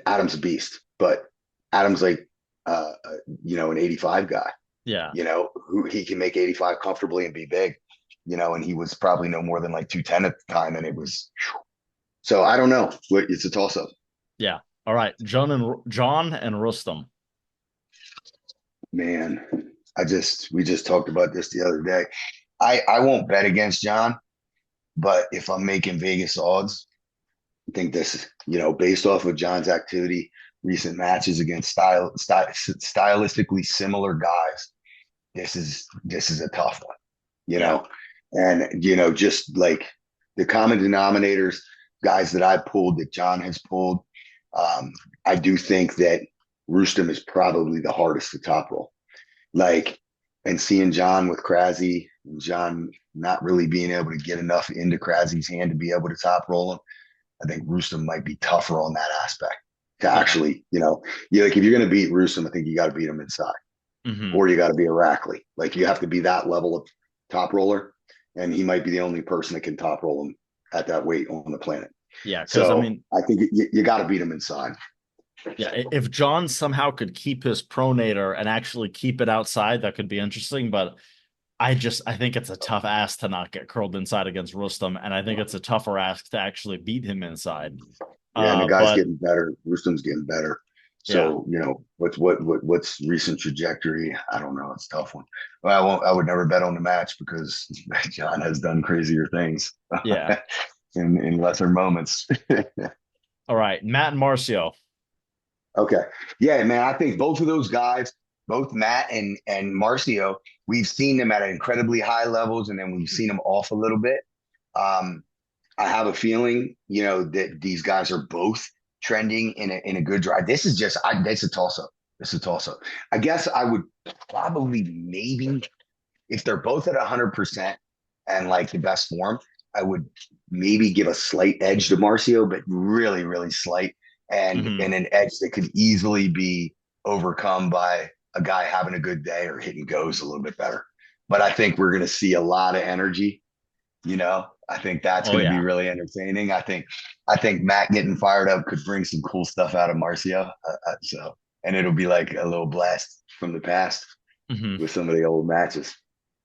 Adam's a beast, but Adam's like an 85 guy. Yeah. Who he can make 85 comfortably and be big. And he was probably no more than like 210 at the time, and it was. So I don't know. It's a toss up. Yeah. All right. John and Rustam. Man, we just talked about this the other day. I won't bet against John, but if I'm making Vegas odds, I think this, based off of John's activity, recent matches against stylistically similar guys, this is a tough one, Yeah. and just like the common denominators, guys that I pulled, that John has pulled, I do think that Rustam is probably the hardest to top roll. Like, and seeing John with Krasi, and John not really being able to get enough into Krasi's hand to be able to top roll him, I think Rustam might be tougher on that aspect to actually, like if you're going to beat Rustam, I think you got to beat him inside, Mm-hmm. or you got to be Irakli. Like you have to be that level of top roller, and he might be the only person that can top roll him at that weight on the planet. Yeah. Because I So mean, I think you got to beat him inside. yeah, if John somehow could keep his pronator and actually keep it outside, that could be interesting. But I think it's a tough ask to not get curled inside against Rustam, and I think it's a tougher ask to actually beat him inside. Yeah, and the guy's But getting better. Rustam's getting better. yeah, So what's recent trajectory? I don't know. It's a tough one. Well, I would never bet on the match because John has done crazier things. yeah. in lesser moments. All right, Matt and Marcio. Okay. Yeah, man. I think both of those guys, both Matt and Marcio, we've seen them at incredibly high levels, and then we've seen them off a little bit. Um, I have a feeling, that these guys are both trending in a good drive. This is it's a toss up. It's a toss up. I guess I would probably maybe if they're both at 100% and like the best form, I would maybe give a slight edge to Marcio, but really, really slight, and Mm-hmm. an edge that could easily be overcome by a guy having a good day or hitting goes a little bit better. But I think we're going to see a lot of energy. I think that's Oh going to be yeah, really entertaining. I think Matt getting fired up could bring some cool stuff out of Marcio. And it'll be like a little blast from the past mm-hmm. with some of the old matches.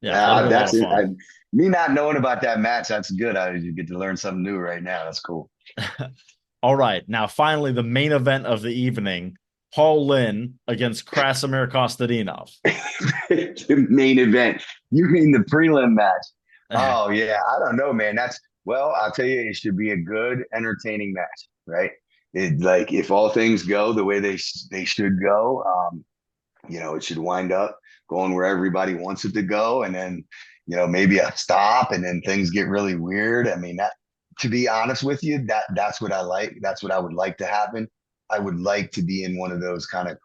Yeah. That'll be a lot That's of it. fun. Me not knowing about that match, that's good. I get to learn something new right now. That's cool. All right, now finally the main event of the evening: Paul Linn against Krasimir Kostadinov. The main event. You mean the prelim match? Oh yeah, I don't know, man. I'll tell you, it should be a good, entertaining match, right? Like if all things go the way they should go, it should wind up going where everybody wants it to go, and then maybe a stop, and then things get really weird. I mean, that to be honest with you, that's what I like. That's what I would like to happen. I would like to be in one of those kind of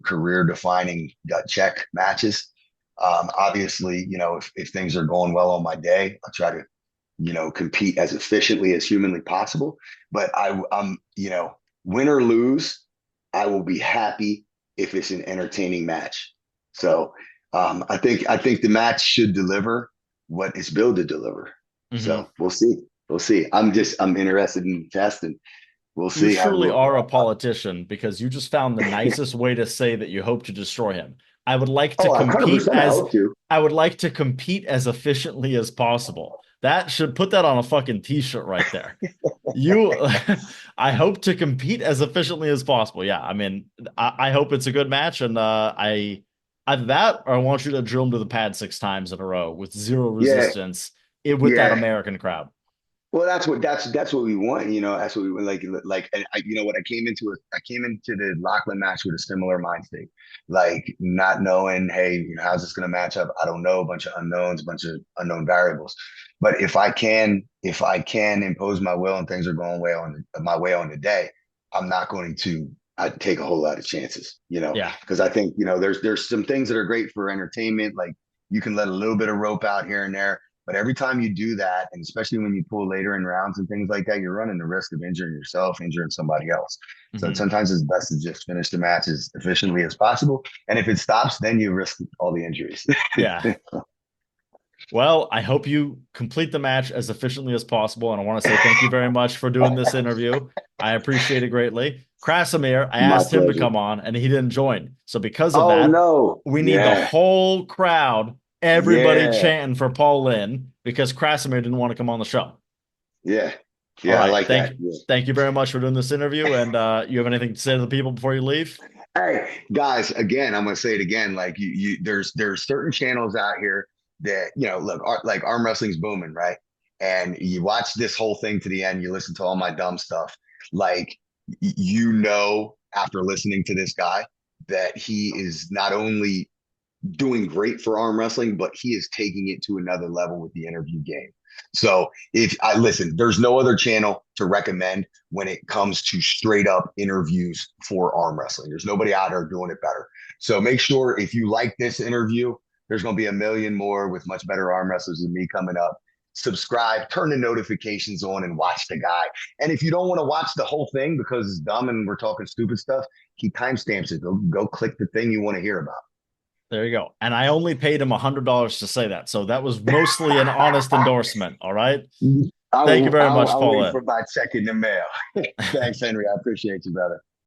career defining gut check matches. Obviously, if things are going well on my day, I'll try to compete as efficiently as humanly possible. But win or lose, I will be happy if it's an entertaining match. So I think the match should deliver what it's billed to deliver. Mm-hmm. So we'll see. We'll see. I'm interested in testing. We'll see. You truly are a politician because you just found the nicest way to say that you hope to destroy him. I would like to compete as I would like to compete as efficiently as possible. That should put that on a fucking t-shirt right there. I hope to compete as efficiently as possible. Yeah, I mean, I hope it's a good match, and I either that or I want you to drill him to the pad 6 times in a row with zero resistance with that American crowd. Well, that's what we want, That's what we want. And what I came into the Lachlan match with a similar mind state, like not knowing, hey, how's this going to match up? I don't know, a bunch of unknowns, a bunch of unknown variables. But if I can impose my will and things are going my way on the day, I'm not going to take a whole lot of chances, Yeah. because I think there's some things that are great for entertainment, like you can let a little bit of rope out here and there. But every time you do that, and especially when you pull later in rounds and things like that, you're running the risk of injuring yourself, injuring somebody else. So sometimes it's best to just finish the match as efficiently as possible. And if it stops, then you risk all the injuries. Yeah. Well, I hope you complete the match as efficiently as possible. And I want to say thank you very much for doing this interview. I appreciate it greatly. Krasimir, I asked him to come on and he didn't join. So because of that, we need the whole crowd, everybody chanting for Paul Linn because Krasimir didn't want to come on the show. Yeah. Yeah, right, I like that. Thank you very much for doing this interview. And you have anything to say to the people before you leave? Hey, guys, again, I'm going to say it again. Like there's certain channels out here that, look, like arm wrestling's booming, right? And you watch this whole thing to the end, you listen to all my dumb stuff. Like, after listening to this guy, that he is not only doing great for arm wrestling, but he is taking it to another level with the interview game. So there's no other channel to recommend when it comes to straight up interviews for arm wrestling. There's nobody out there doing it better. So make sure if you like this interview, there's going to be a million more with much better arm wrestlers than me coming up. Subscribe, turn the notifications on, and watch the guy. And if you don't want to watch the whole thing because it's dumb and we're talking stupid stuff, he timestamps it. Go click the thing you want to hear about. There you go. And I only paid him $100 to say that. So that was mostly an honest endorsement. All right. Thank you very much, Paul. I'll wait for my check in the mail. Thanks, Henry. I appreciate you, brother.